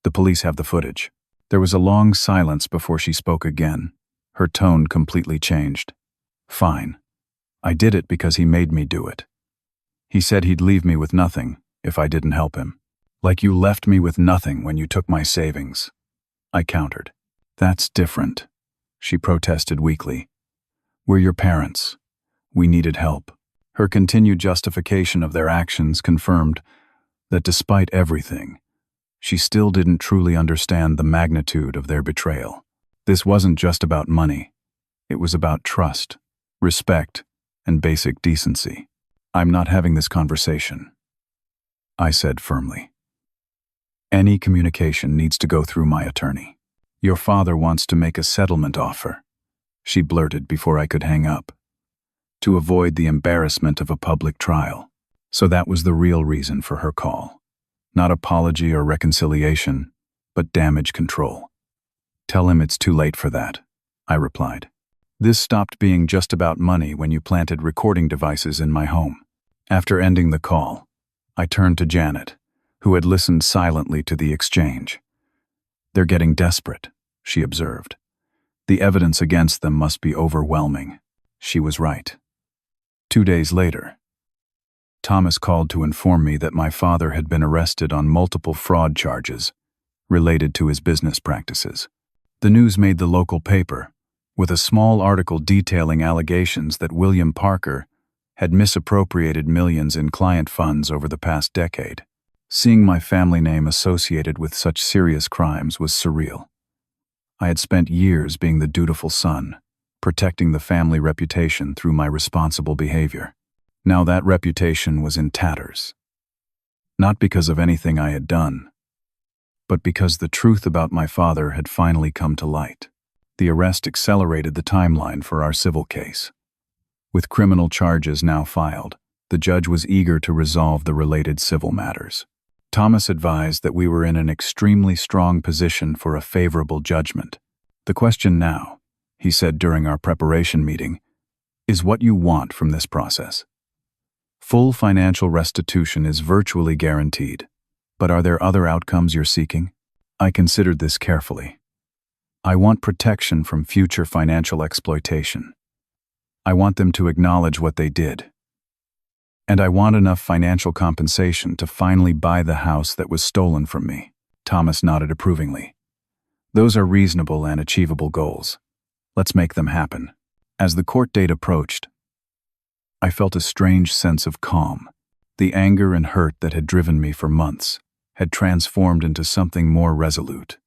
[SPEAKER 1] The police have the footage." There was a long silence before she spoke again. Her tone completely changed. "Fine. I did it because he made me do it. He said he'd leave me with nothing if I didn't help him. Like you left me with nothing when you took my savings." I countered. "That's different," she protested weakly. "We're your parents. We needed help." Her continued justification of their actions confirmed that despite everything, she still didn't truly understand the magnitude of their betrayal. This wasn't just about money. It was about trust, respect, and basic decency. "I'm not having this conversation," I said firmly. "Any communication needs to go through my attorney. Your father wants to make a settlement offer," she blurted before I could hang up, "to avoid the embarrassment of a public trial." So that was the real reason for her call. Not apology or reconciliation, but damage control. "Tell him it's too late for that," I replied. "This stopped being just about money when you planted recording devices in my home." After ending the call, I turned to Janet, who had listened silently to the exchange. "They're getting desperate," she observed. "The evidence against them must be overwhelming." She was right. 2 days later, Thomas called to inform me that my father had been arrested on multiple fraud charges related to his business practices. The news made the local paper, with a small article detailing allegations that William Parker had misappropriated millions in client funds over the past decade. Seeing my family name associated with such serious crimes was surreal. I had spent years being the dutiful son, protecting the family reputation through my responsible behavior. Now that reputation was in tatters. Not because of anything I had done, but because the truth about my father had finally come to light. The arrest accelerated the timeline for our civil case. With criminal charges now filed, the judge was eager to resolve the related civil matters. Thomas advised that we were in an extremely strong position for a favorable judgment. "The question now," he said during our preparation meeting, "is what you want from this process. Full financial restitution is virtually guaranteed, but are there other outcomes you're seeking?" I considered this carefully. I want protection from future financial exploitation. I want them to acknowledge what they did. And I want enough financial compensation to finally buy the house that was stolen from me. Thomas nodded approvingly. "Those are reasonable and achievable goals. Let's make them happen." As the court date approached, I felt a strange sense of calm. The anger and hurt that had driven me for months had transformed into something more resolute.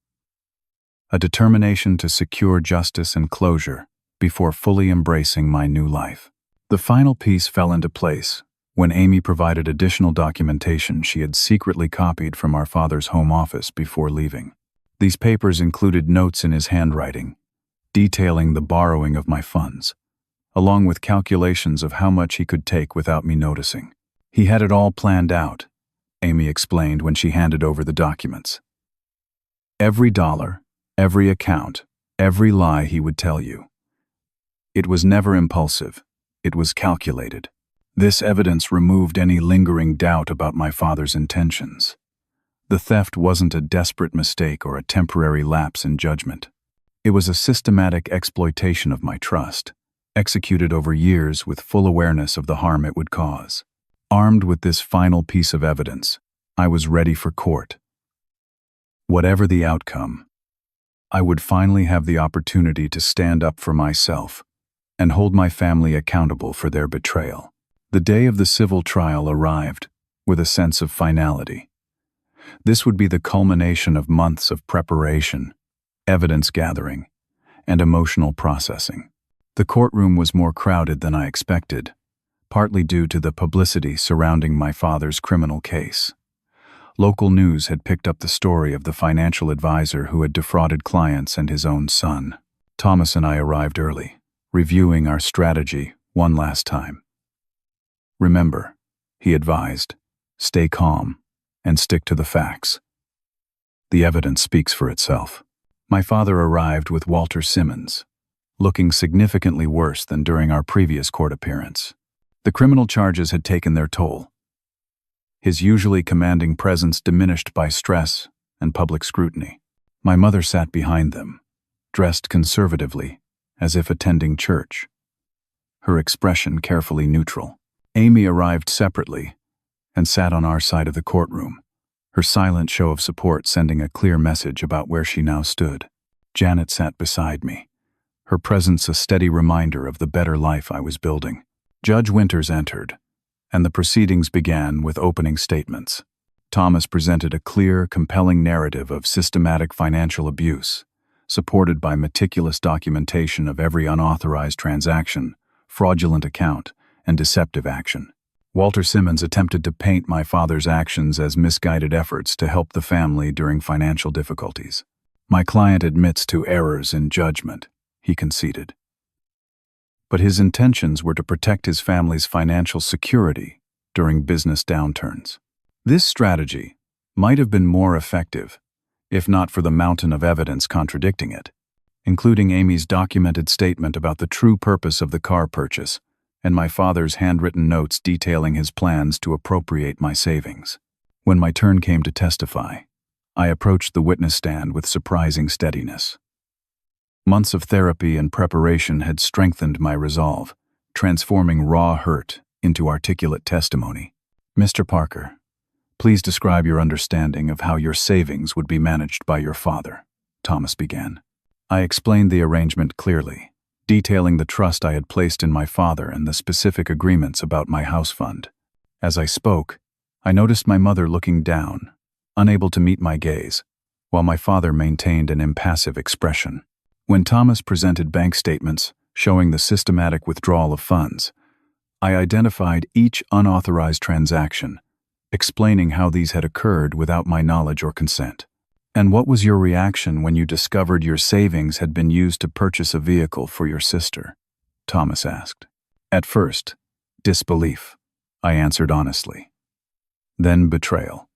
[SPEAKER 1] A determination to secure justice and closure before fully embracing my new life. The final piece fell into place when Amy provided additional documentation she had secretly copied from our father's home office before leaving. These papers included notes in his handwriting, detailing the borrowing of my funds, along with calculations of how much he could take without me noticing. He had it all planned out, Amy explained when she handed over the documents. Every dollar, every account, every lie he would tell you. It was never impulsive, it was calculated. This evidence removed any lingering doubt about my father's intentions. The theft wasn't a desperate mistake or a temporary lapse in judgment. It was a systematic exploitation of my trust, executed over years with full awareness of the harm it would cause. Armed with this final piece of evidence, I was ready for court. Whatever the outcome, I would finally have the opportunity to stand up for myself and hold my family accountable for their betrayal. The day of the civil trial arrived with a sense of finality. This would be the culmination of months of preparation, evidence gathering, and emotional processing. The courtroom was more crowded than I expected, partly due to the publicity surrounding my father's criminal case. Local news had picked up the story of the financial advisor who had defrauded clients and his own son. Thomas and I arrived early, reviewing our strategy one last time. "Remember," he advised, "stay calm and stick to the facts. The evidence speaks for itself." My father arrived with Walter Simmons, looking significantly worse than during our previous court appearance. The criminal charges had taken their toll. His usually commanding presence diminished by stress and public scrutiny. My mother sat behind them, dressed conservatively, as if attending church, her expression carefully neutral. Amy arrived separately and sat on our side of the courtroom, her silent show of support sending a clear message about where she now stood. Janet sat beside me, her presence a steady reminder of the better life I was building. Judge Winters entered, and the proceedings began with opening statements. Thomas presented a clear, compelling narrative of systematic financial abuse, supported by meticulous documentation of every unauthorized transaction, fraudulent account, and deceptive action. Walter Simmons attempted to paint my father's actions as misguided efforts to help the family during financial difficulties. My client admits to errors in judgment, he conceded. But his intentions were to protect his family's financial security during business downturns. This strategy might have been more effective, if not for the mountain of evidence contradicting it, including Amy's documented statement about the true purpose of the car purchase and my father's handwritten notes detailing his plans to appropriate my savings. When my turn came to testify, I approached the witness stand with surprising steadiness. Months of therapy and preparation had strengthened my resolve, transforming raw hurt into articulate testimony. Mr. Parker, please describe your understanding of how your savings would be managed by your father, Thomas began. I explained the arrangement clearly, detailing the trust I had placed in my father and the specific agreements about my house fund. As I spoke, I noticed my mother looking down, unable to meet my gaze, while my father maintained an impassive expression. When Thomas presented bank statements showing the systematic withdrawal of funds, I identified each unauthorized transaction, explaining how these had occurred without my knowledge or consent. And what was your reaction when you discovered your savings had been used to purchase a vehicle for your sister? Thomas asked. At first, disbelief, I answered honestly. Then betrayal.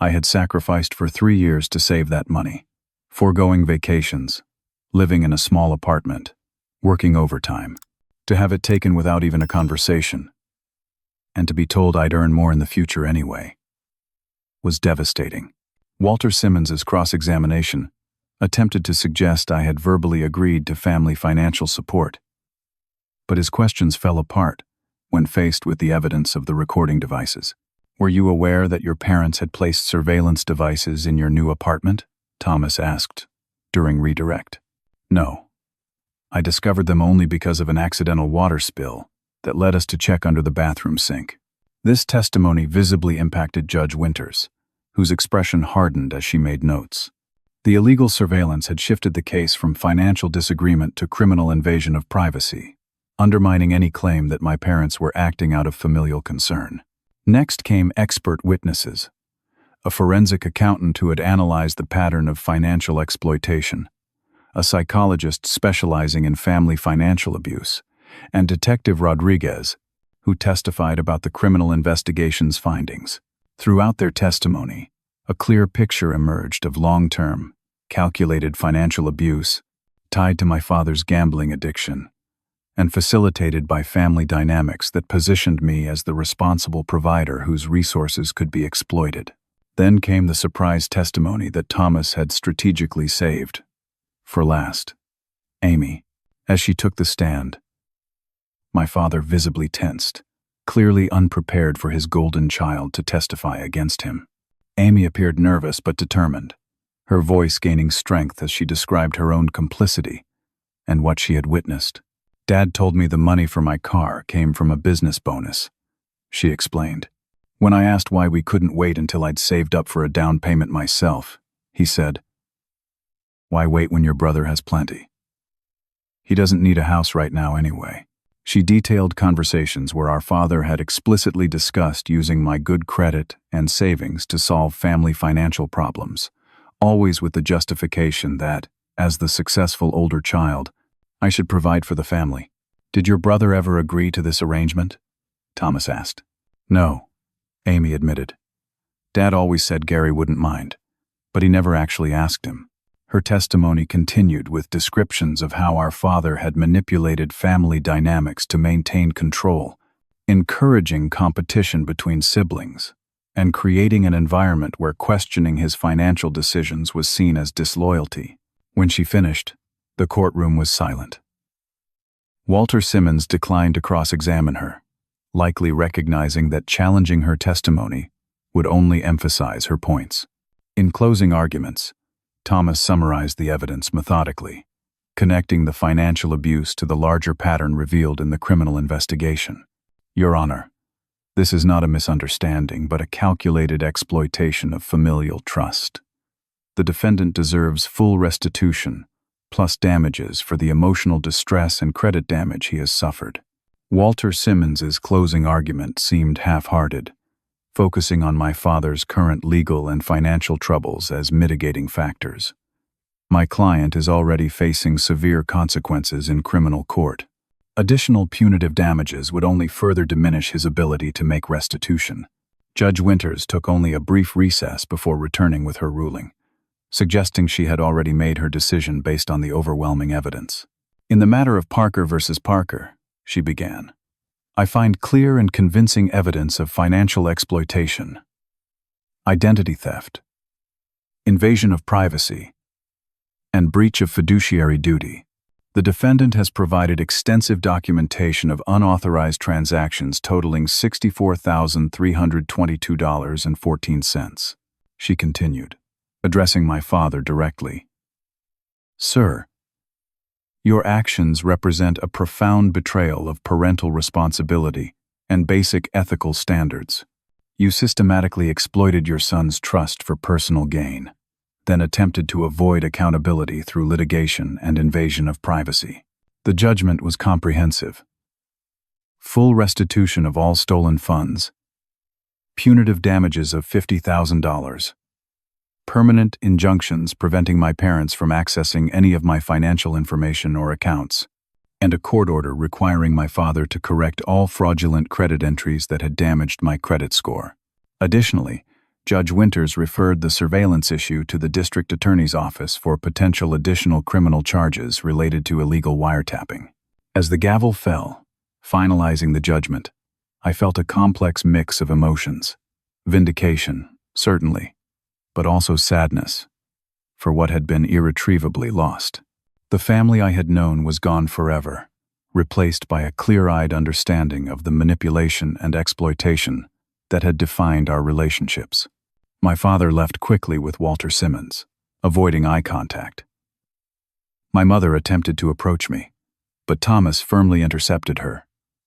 [SPEAKER 1] I had sacrificed for 3 years to save that money, foregoing vacations, living in a small apartment, working overtime, to have it taken without even a conversation, and to be told I'd earn more in the future anyway, was devastating. Walter Simmons's cross-examination attempted to suggest I had verbally agreed to family financial support, but his questions fell apart when faced with the evidence of the recording devices. Were you aware that your parents had placed surveillance devices in your new apartment? Thomas asked during redirect. No. I discovered them only because of an accidental water spill that led us to check under the bathroom sink. This testimony visibly impacted Judge Winters, whose expression hardened as she made notes. The illegal surveillance had shifted the case from financial disagreement to criminal invasion of privacy, undermining any claim that my parents were acting out of familial concern. Next came expert witnesses, a forensic accountant who had analyzed the pattern of financial exploitation, a psychologist specializing in family financial abuse, and Detective Rodriguez, who testified about the criminal investigation's findings. Throughout their testimony, a clear picture emerged of long-term, calculated financial abuse tied to my father's gambling addiction, and facilitated by family dynamics that positioned me as the responsible provider whose resources could be exploited. Then came the surprise testimony that Thomas had strategically saved for last. Amy, as she took the stand. My father visibly tensed, clearly unprepared for his golden child to testify against him. Amy appeared nervous but determined, her voice gaining strength as she described her own complicity and what she had witnessed. Dad told me the money for my car came from a business bonus, she explained. When I asked why we couldn't wait until I'd saved up for a down payment myself, he said, "Why wait when your brother has plenty? He doesn't need a house right now anyway." She detailed conversations where our father had explicitly discussed using my good credit and savings to solve family financial problems, always with the justification that, as the successful older child, I should provide for the family. Did your brother ever agree to this arrangement? Thomas asked. No, Amy admitted. Dad always said Gary wouldn't mind, but he never actually asked him. Her testimony continued with descriptions of how our father had manipulated family dynamics to maintain control, encouraging competition between siblings, and creating an environment where questioning his financial decisions was seen as disloyalty. When she finished, the courtroom was silent. Walter Simmons declined to cross-examine her, likely recognizing that challenging her testimony would only emphasize her points. In closing arguments, Thomas summarized the evidence methodically, connecting the financial abuse to the larger pattern revealed in the criminal investigation. Your Honor, this is not a misunderstanding but a calculated exploitation of familial trust. The defendant deserves full restitution, plus damages for the emotional distress and credit damage he has suffered. Walter Simmons's closing argument seemed half-hearted, focusing on my father's current legal and financial troubles as mitigating factors. My client is already facing severe consequences in criminal court. Additional punitive damages would only further diminish his ability to make restitution. Judge Winters took only a brief recess before returning with her ruling, suggesting she had already made her decision based on the overwhelming evidence. In the matter of Parker versus Parker, she began, I find clear and convincing evidence of financial exploitation, identity theft, invasion of privacy, and breach of fiduciary duty. The defendant has provided extensive documentation of unauthorized transactions totaling $64,322.14. She continued, addressing my father directly. Sir, your actions represent a profound betrayal of parental responsibility and basic ethical standards. You systematically exploited your son's trust for personal gain, then attempted to avoid accountability through litigation and invasion of privacy. The judgment was comprehensive. Full restitution of all stolen funds, punitive damages of $50,000, permanent injunctions preventing my parents from accessing any of my financial information or accounts, and a court order requiring my father to correct all fraudulent credit entries that had damaged my credit score. Additionally, Judge Winters referred the surveillance issue to the district attorney's office for potential additional criminal charges related to illegal wiretapping. As the gavel fell, finalizing the judgment, I felt a complex mix of emotions. Vindication, certainly, but also sadness for what had been irretrievably lost. The family I had known was gone forever, replaced by a clear-eyed understanding of the manipulation and exploitation that had defined our relationships. My father left quickly with Walter Simmons, avoiding eye contact. My mother attempted to approach me, but Thomas firmly intercepted her,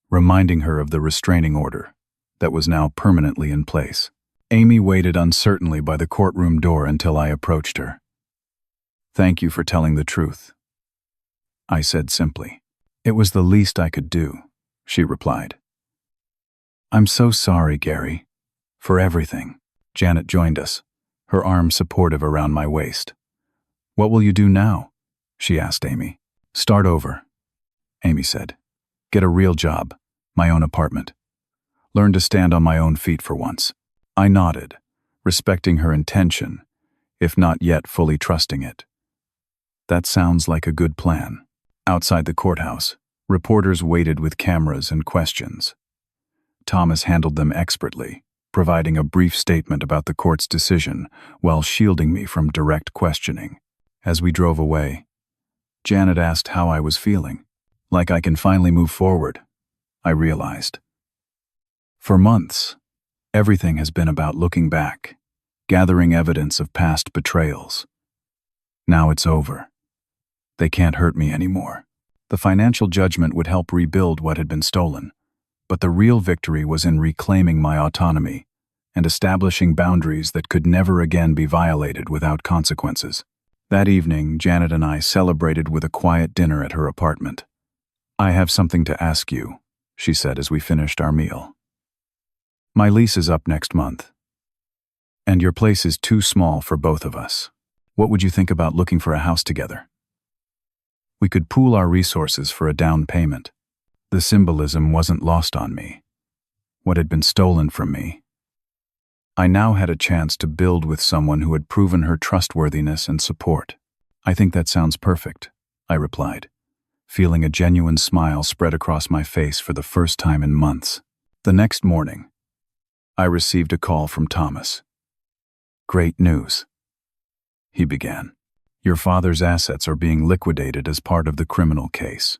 [SPEAKER 1] reminding her of the restraining order that was now permanently in place. Amy waited uncertainly by the courtroom door until I approached her. Thank you for telling the truth, I said simply. It was the least I could do, she replied. I'm so sorry, Gary, for everything. Janet joined us, her arm supportive around my waist. What will you do now? She asked Amy. Start over, Amy said. Get a real job, my own apartment. Learn to stand on my own feet for once. I nodded, respecting her intention, if not yet fully trusting it. That sounds like a good plan. Outside the courthouse, reporters waited with cameras and questions. Thomas handled them expertly, providing a brief statement about the court's decision while shielding me from direct questioning. As we drove away, Janet asked how I was feeling. Like I can finally move forward, I realized. For months, everything has been about looking back, gathering evidence of past betrayals. Now it's over. They can't hurt me anymore. The financial judgment would help rebuild what had been stolen, but the real victory was in reclaiming my autonomy and establishing boundaries that could never again be violated without consequences. That evening, Janet and I celebrated with a quiet dinner at her apartment. I have something to ask you, she said as we finished our meal. My lease is up next month, and your place is too small for both of us. What would you think about looking for a house together? We could pool our resources for a down payment. The symbolism wasn't lost on me. What had been stolen from me, I now had a chance to build with someone who had proven her trustworthiness and support. I think that sounds perfect, I replied, feeling a genuine smile spread across my face for the first time in months. The next morning, I received a call from Thomas. Great news, he began. Your father's assets are being liquidated as part of the criminal case,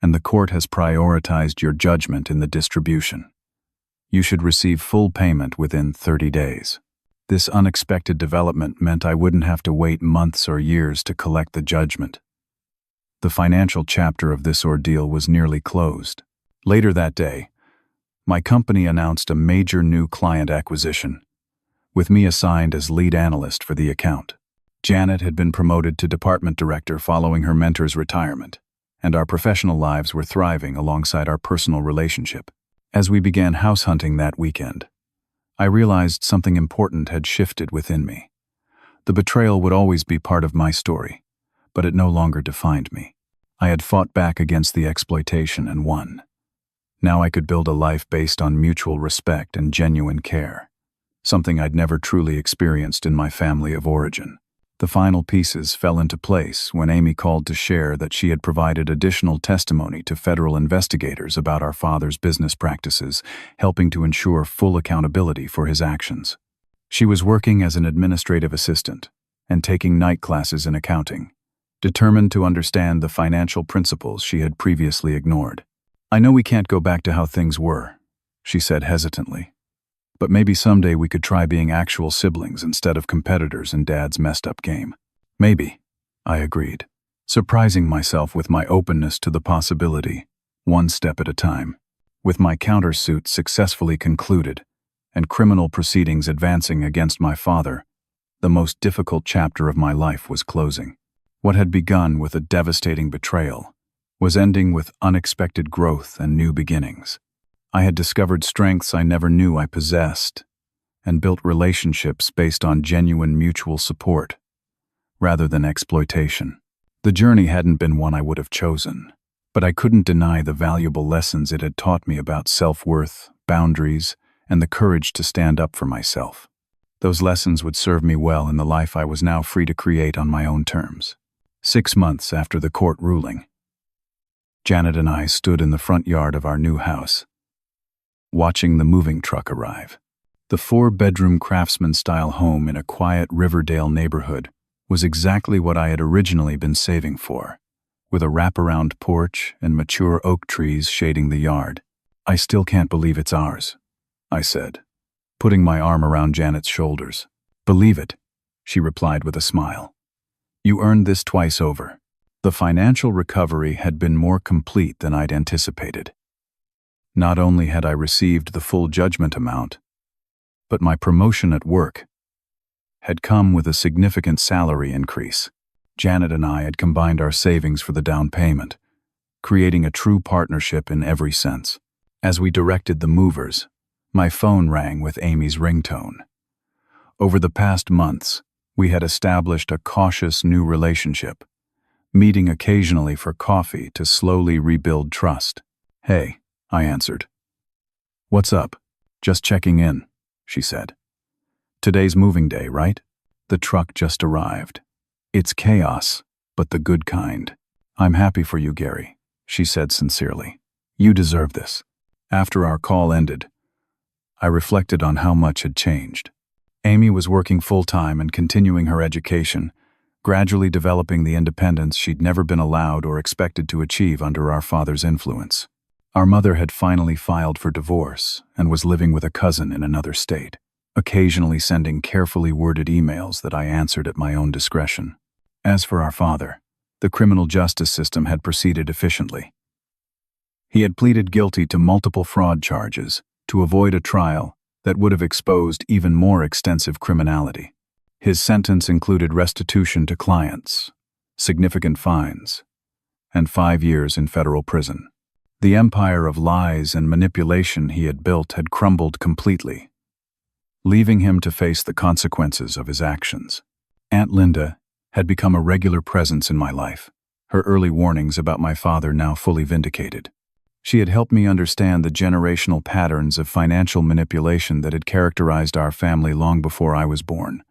[SPEAKER 1] and the court has prioritized your judgment in the distribution. You should receive full payment within 30 days. This unexpected development meant I wouldn't have to wait months or years to collect the judgment. The financial chapter of this ordeal was nearly closed. Later that day, my company announced a major new client acquisition, with me assigned as lead analyst for the account. Janet had been promoted to department director following her mentor's retirement, and our professional lives were thriving alongside our personal relationship. As we began house hunting that weekend, I realized something important had shifted within me. The betrayal would always be part of my story, but it no longer defined me. I had fought back against the exploitation and won. Now I could build a life based on mutual respect and genuine care, something I'd never truly experienced in my family of origin. The final pieces fell into place when Amy called to share that she had provided additional testimony to federal investigators about our father's business practices, helping to ensure full accountability for his actions. She was working as an administrative assistant and taking night classes in accounting, determined to understand the financial principles she had previously ignored. "I know we can't go back to how things were," she said hesitantly. "But maybe someday we could try being actual siblings instead of competitors in Dad's messed-up game." "Maybe," I agreed, surprising myself with my openness to the possibility, one step at a time. With my countersuit successfully concluded and criminal proceedings advancing against my father, the most difficult chapter of my life was closing. What had begun with a devastating betrayal was ending with unexpected growth and new beginnings. I had discovered strengths I never knew I possessed, and built relationships based on genuine mutual support, rather than exploitation. The journey hadn't been one I would have chosen, but I couldn't deny the valuable lessons it had taught me about self-worth, boundaries, and the courage to stand up for myself. Those lessons would serve me well in the life I was now free to create on my own terms. 6 months after the court ruling, Janet and I stood in the front yard of our new house, watching the moving truck arrive. The 4-bedroom craftsman-style home in a quiet Riverdale neighborhood was exactly what I had originally been saving for, with a wraparound porch and mature oak trees shading the yard. "I still can't believe it's ours," I said, putting my arm around Janet's shoulders. "Believe it," she replied with a smile. "You earned this twice over." The financial recovery had been more complete than I'd anticipated. Not only had I received the full judgment amount, but my promotion at work had come with a significant salary increase. Janet and I had combined our savings for the down payment, creating a true partnership in every sense. As we directed the movers, my phone rang with Amy's ringtone. Over the past months, we had established a cautious new relationship, meeting occasionally for coffee to slowly rebuild trust. "Hey," I answered. "What's up?" "Just checking in," she said. "Today's moving day, right?" "The truck just arrived. It's chaos, but the good kind." "I'm happy for you, Gary," she said sincerely. "You deserve this." After our call ended, I reflected on how much had changed. Amy was working full-time and continuing her education, gradually developing the independence she'd never been allowed or expected to achieve under our father's influence. Our mother had finally filed for divorce and was living with a cousin in another state, occasionally sending carefully worded emails that I answered at my own discretion. As for our father, the criminal justice system had proceeded efficiently. He had pleaded guilty to multiple fraud charges to avoid a trial that would have exposed even more extensive criminality. His sentence included restitution to clients, significant fines, and 5 years in federal prison. The empire of lies and manipulation he had built had crumbled completely, leaving him to face the consequences of his actions. Aunt Linda had become a regular presence in my life, her early warnings about my father now fully vindicated. She had helped me understand the generational patterns of financial manipulation that had characterized our family long before I was born,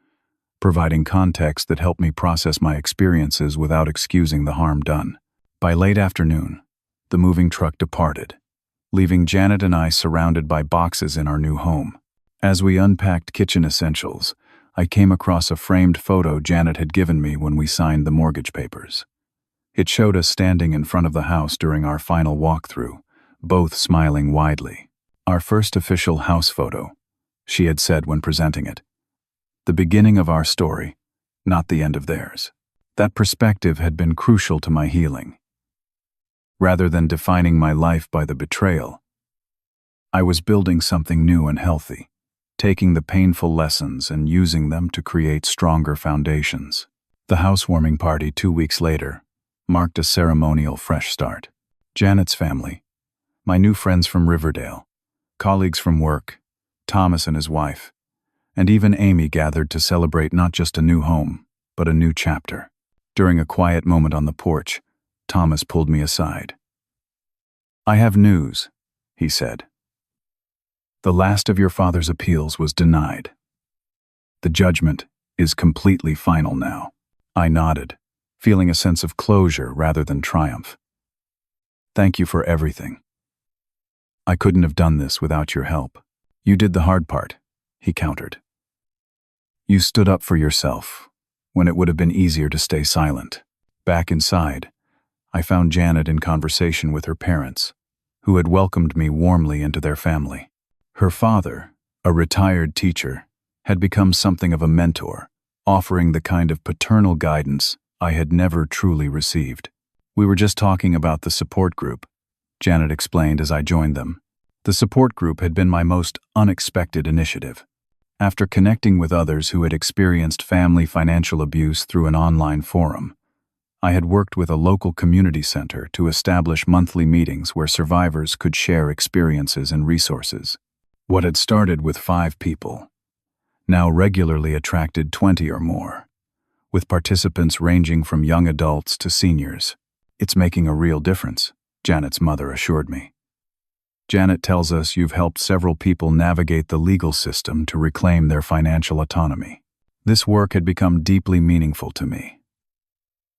[SPEAKER 1] providing context that helped me process my experiences without excusing the harm done. By late afternoon, the moving truck departed, leaving Janet and I surrounded by boxes in our new home. As we unpacked kitchen essentials, I came across a framed photo Janet had given me when we signed the mortgage papers. It showed us standing in front of the house during our final walkthrough, both smiling widely. "Our first official house photo," she had said when presenting it. "The beginning of our story, not the end of theirs." That perspective had been crucial to my healing. Rather than defining my life by the betrayal, I was building something new and healthy, taking the painful lessons and using them to create stronger foundations. The housewarming party 2 weeks later marked a ceremonial fresh start. Janet's family, my new friends from Riverdale, colleagues from work, Thomas and his wife, and even Amy gathered to celebrate not just a new home, but a new chapter. During a quiet moment on the porch, Thomas pulled me aside. "I have news," he said. "The last of your father's appeals was denied. The judgment is completely final now." I nodded, feeling a sense of closure rather than triumph. "Thank you for everything. I couldn't have done this without your help." "You did the hard part," he countered. "You stood up for yourself when it would have been easier to stay silent." Back inside, I found Janet in conversation with her parents, who had welcomed me warmly into their family. Her father, a retired teacher, had become something of a mentor, offering the kind of paternal guidance I had never truly received. "We were just talking about the support group," Janet explained as I joined them. The support group had been my most unexpected initiative. After connecting with others who had experienced family financial abuse through an online forum, I had worked with a local community center to establish monthly meetings where survivors could share experiences and resources. What had started with 5 people now regularly attracted 20 or more, with participants ranging from young adults to seniors. "It's making a real difference," Janet's mother assured me. "Janet tells us you've helped several people navigate the legal system to reclaim their financial autonomy." This work had become deeply meaningful to me.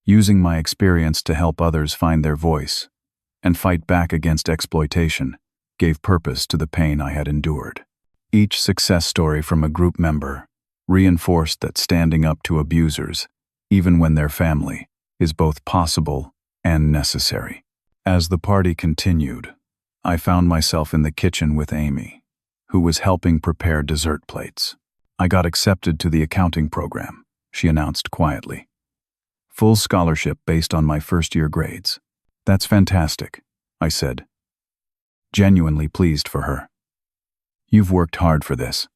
[SPEAKER 1] Using my experience to help others find their voice and fight back against exploitation gave purpose to the pain I had endured. Each success story from a group member reinforced that standing up to abusers, even when they're family, is both possible and necessary. As the party continued, I found myself in the kitchen with Amy, who was helping prepare dessert plates. "I got accepted to the accounting program," she announced quietly. "Full scholarship based on my first-year grades." "That's fantastic," I said, genuinely pleased for her. "You've worked hard for this.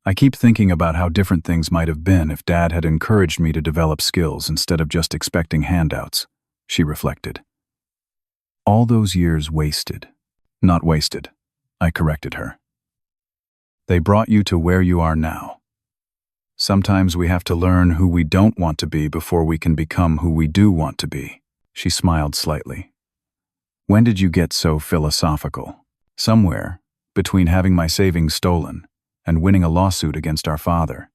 [SPEAKER 1] I keep thinking about how different things might have been if Dad had encouraged me to develop skills instead of just expecting handouts," she reflected. "All those years wasted." "Not wasted," I corrected her. "They brought you to where you are now. Sometimes we have to learn who we don't want to be before we can become who we do want to be." She smiled slightly. "When did you get so philosophical?" "Somewhere between having my savings stolen and winning a lawsuit against our father,"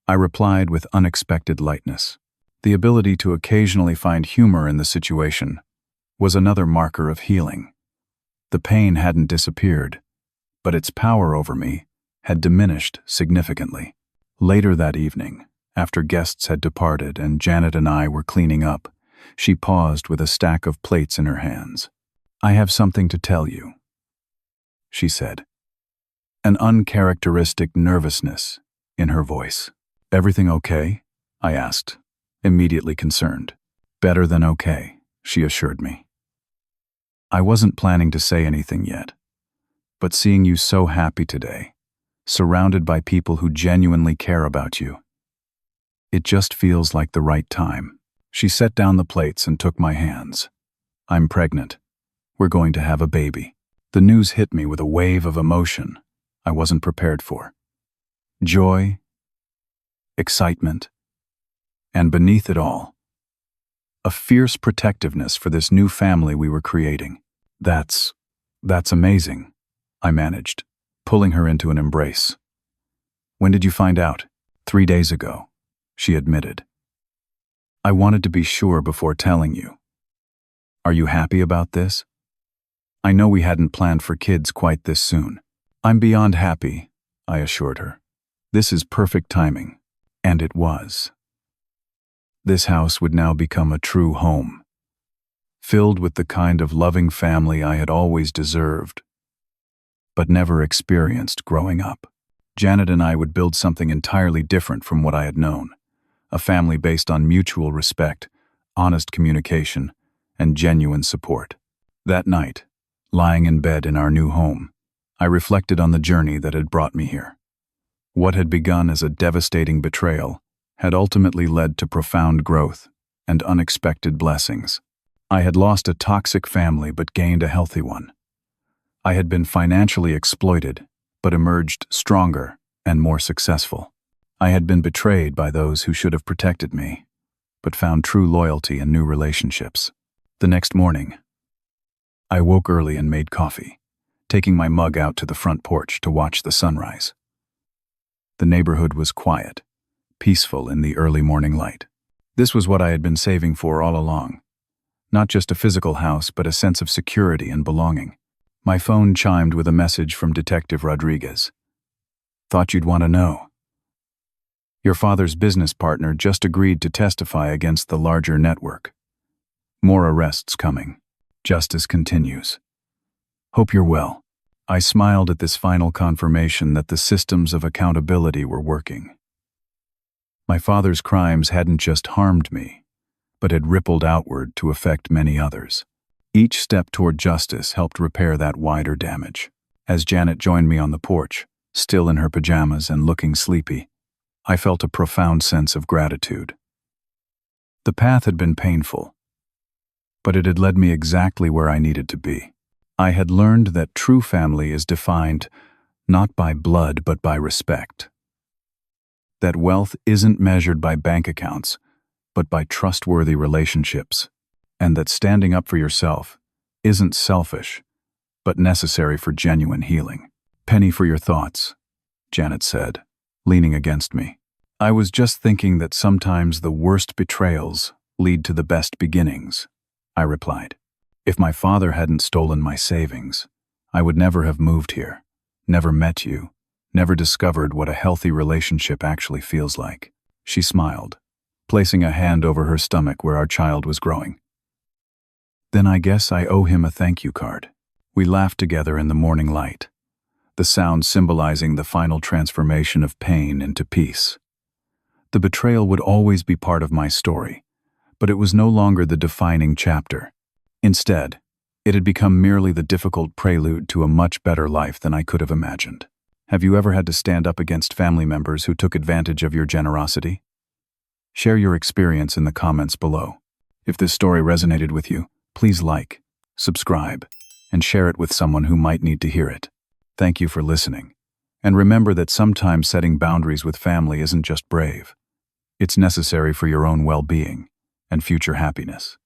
[SPEAKER 1] I replied with unexpected lightness. The ability to occasionally find humor in the situation was another marker of healing. The pain hadn't disappeared, but its power over me had diminished significantly. Later that evening, after guests had departed and Janet and I were cleaning up, she paused with a stack of plates in her hands. "I have something to tell you," she said, an uncharacteristic nervousness in her voice. "Everything okay?" I asked, immediately concerned. "Better than okay," she assured me. "I wasn't planning to say anything yet, but seeing you so happy today, surrounded by people who genuinely care about you, it just feels like the right time." She set down the plates and took my hands. "I'm pregnant. We're going to have a baby." The news hit me with a wave of emotion I wasn't prepared for. Joy, excitement, and beneath it all, a fierce protectiveness for this new family we were creating. That's amazing," I managed, pulling her into an embrace. "When did you find out?" 3 days ago, she admitted. "I wanted to be sure before telling you. Are you happy about this? I know we hadn't planned for kids quite this soon." "I'm beyond happy," I assured her. "This is perfect timing." And it was. This house would now become a true home, filled with the kind of loving family I had always deserved, but never experienced growing up. Janet and I would build something entirely different from what I had known, a family based on mutual respect, honest communication, and genuine support. That night, lying in bed in our new home, I reflected on the journey that had brought me here. What had begun as a devastating betrayal had ultimately led to profound growth and unexpected blessings. I had lost a toxic family but gained a healthy one. I had been financially exploited but emerged stronger and more successful. I had been betrayed by those who should have protected me, but found true loyalty in new relationships. The next morning, I woke early and made coffee, taking my mug out to the front porch to watch the sunrise. The neighborhood was quiet, peaceful in the early morning light. This was what I had been saving for all along. Not just a physical house, but a sense of security and belonging. My phone chimed with a message from Detective Rodriguez. "Thought you'd want to know. Your father's business partner just agreed to testify against the larger network. More arrests coming. Justice continues. Hope you're well." I smiled at this final confirmation that the systems of accountability were working. My father's crimes hadn't just harmed me, but had rippled outward to affect many others. Each step toward justice helped repair that wider damage. As Janet joined me on the porch, still in her pajamas and looking sleepy, I felt a profound sense of gratitude. The path had been painful, but it had led me exactly where I needed to be. I had learned that true family is defined not by blood but by respect. That wealth isn't measured by bank accounts, but by trustworthy relationships, and that standing up for yourself isn't selfish, but necessary for genuine healing. "Penny for your thoughts," Janet said, leaning against me. "I was just thinking that sometimes the worst betrayals lead to the best beginnings," I replied. "If my father hadn't stolen my savings, I would never have moved here, never met you, never discovered what a healthy relationship actually feels like." She smiled, placing a hand over her stomach where our child was growing. "Then I guess I owe him a thank you card." We laughed together in the morning light, the sound symbolizing the final transformation of pain into peace. The betrayal would always be part of my story, but it was no longer the defining chapter. Instead, it had become merely the difficult prelude to a much better life than I could have imagined. Have you ever had to stand up against family members who took advantage of your generosity? Share your experience in the comments below. If this story resonated with you, please like, subscribe, and share it with someone who might need to hear it. Thank you for listening. And remember that sometimes setting boundaries with family isn't just brave. It's necessary for your own well-being and future happiness.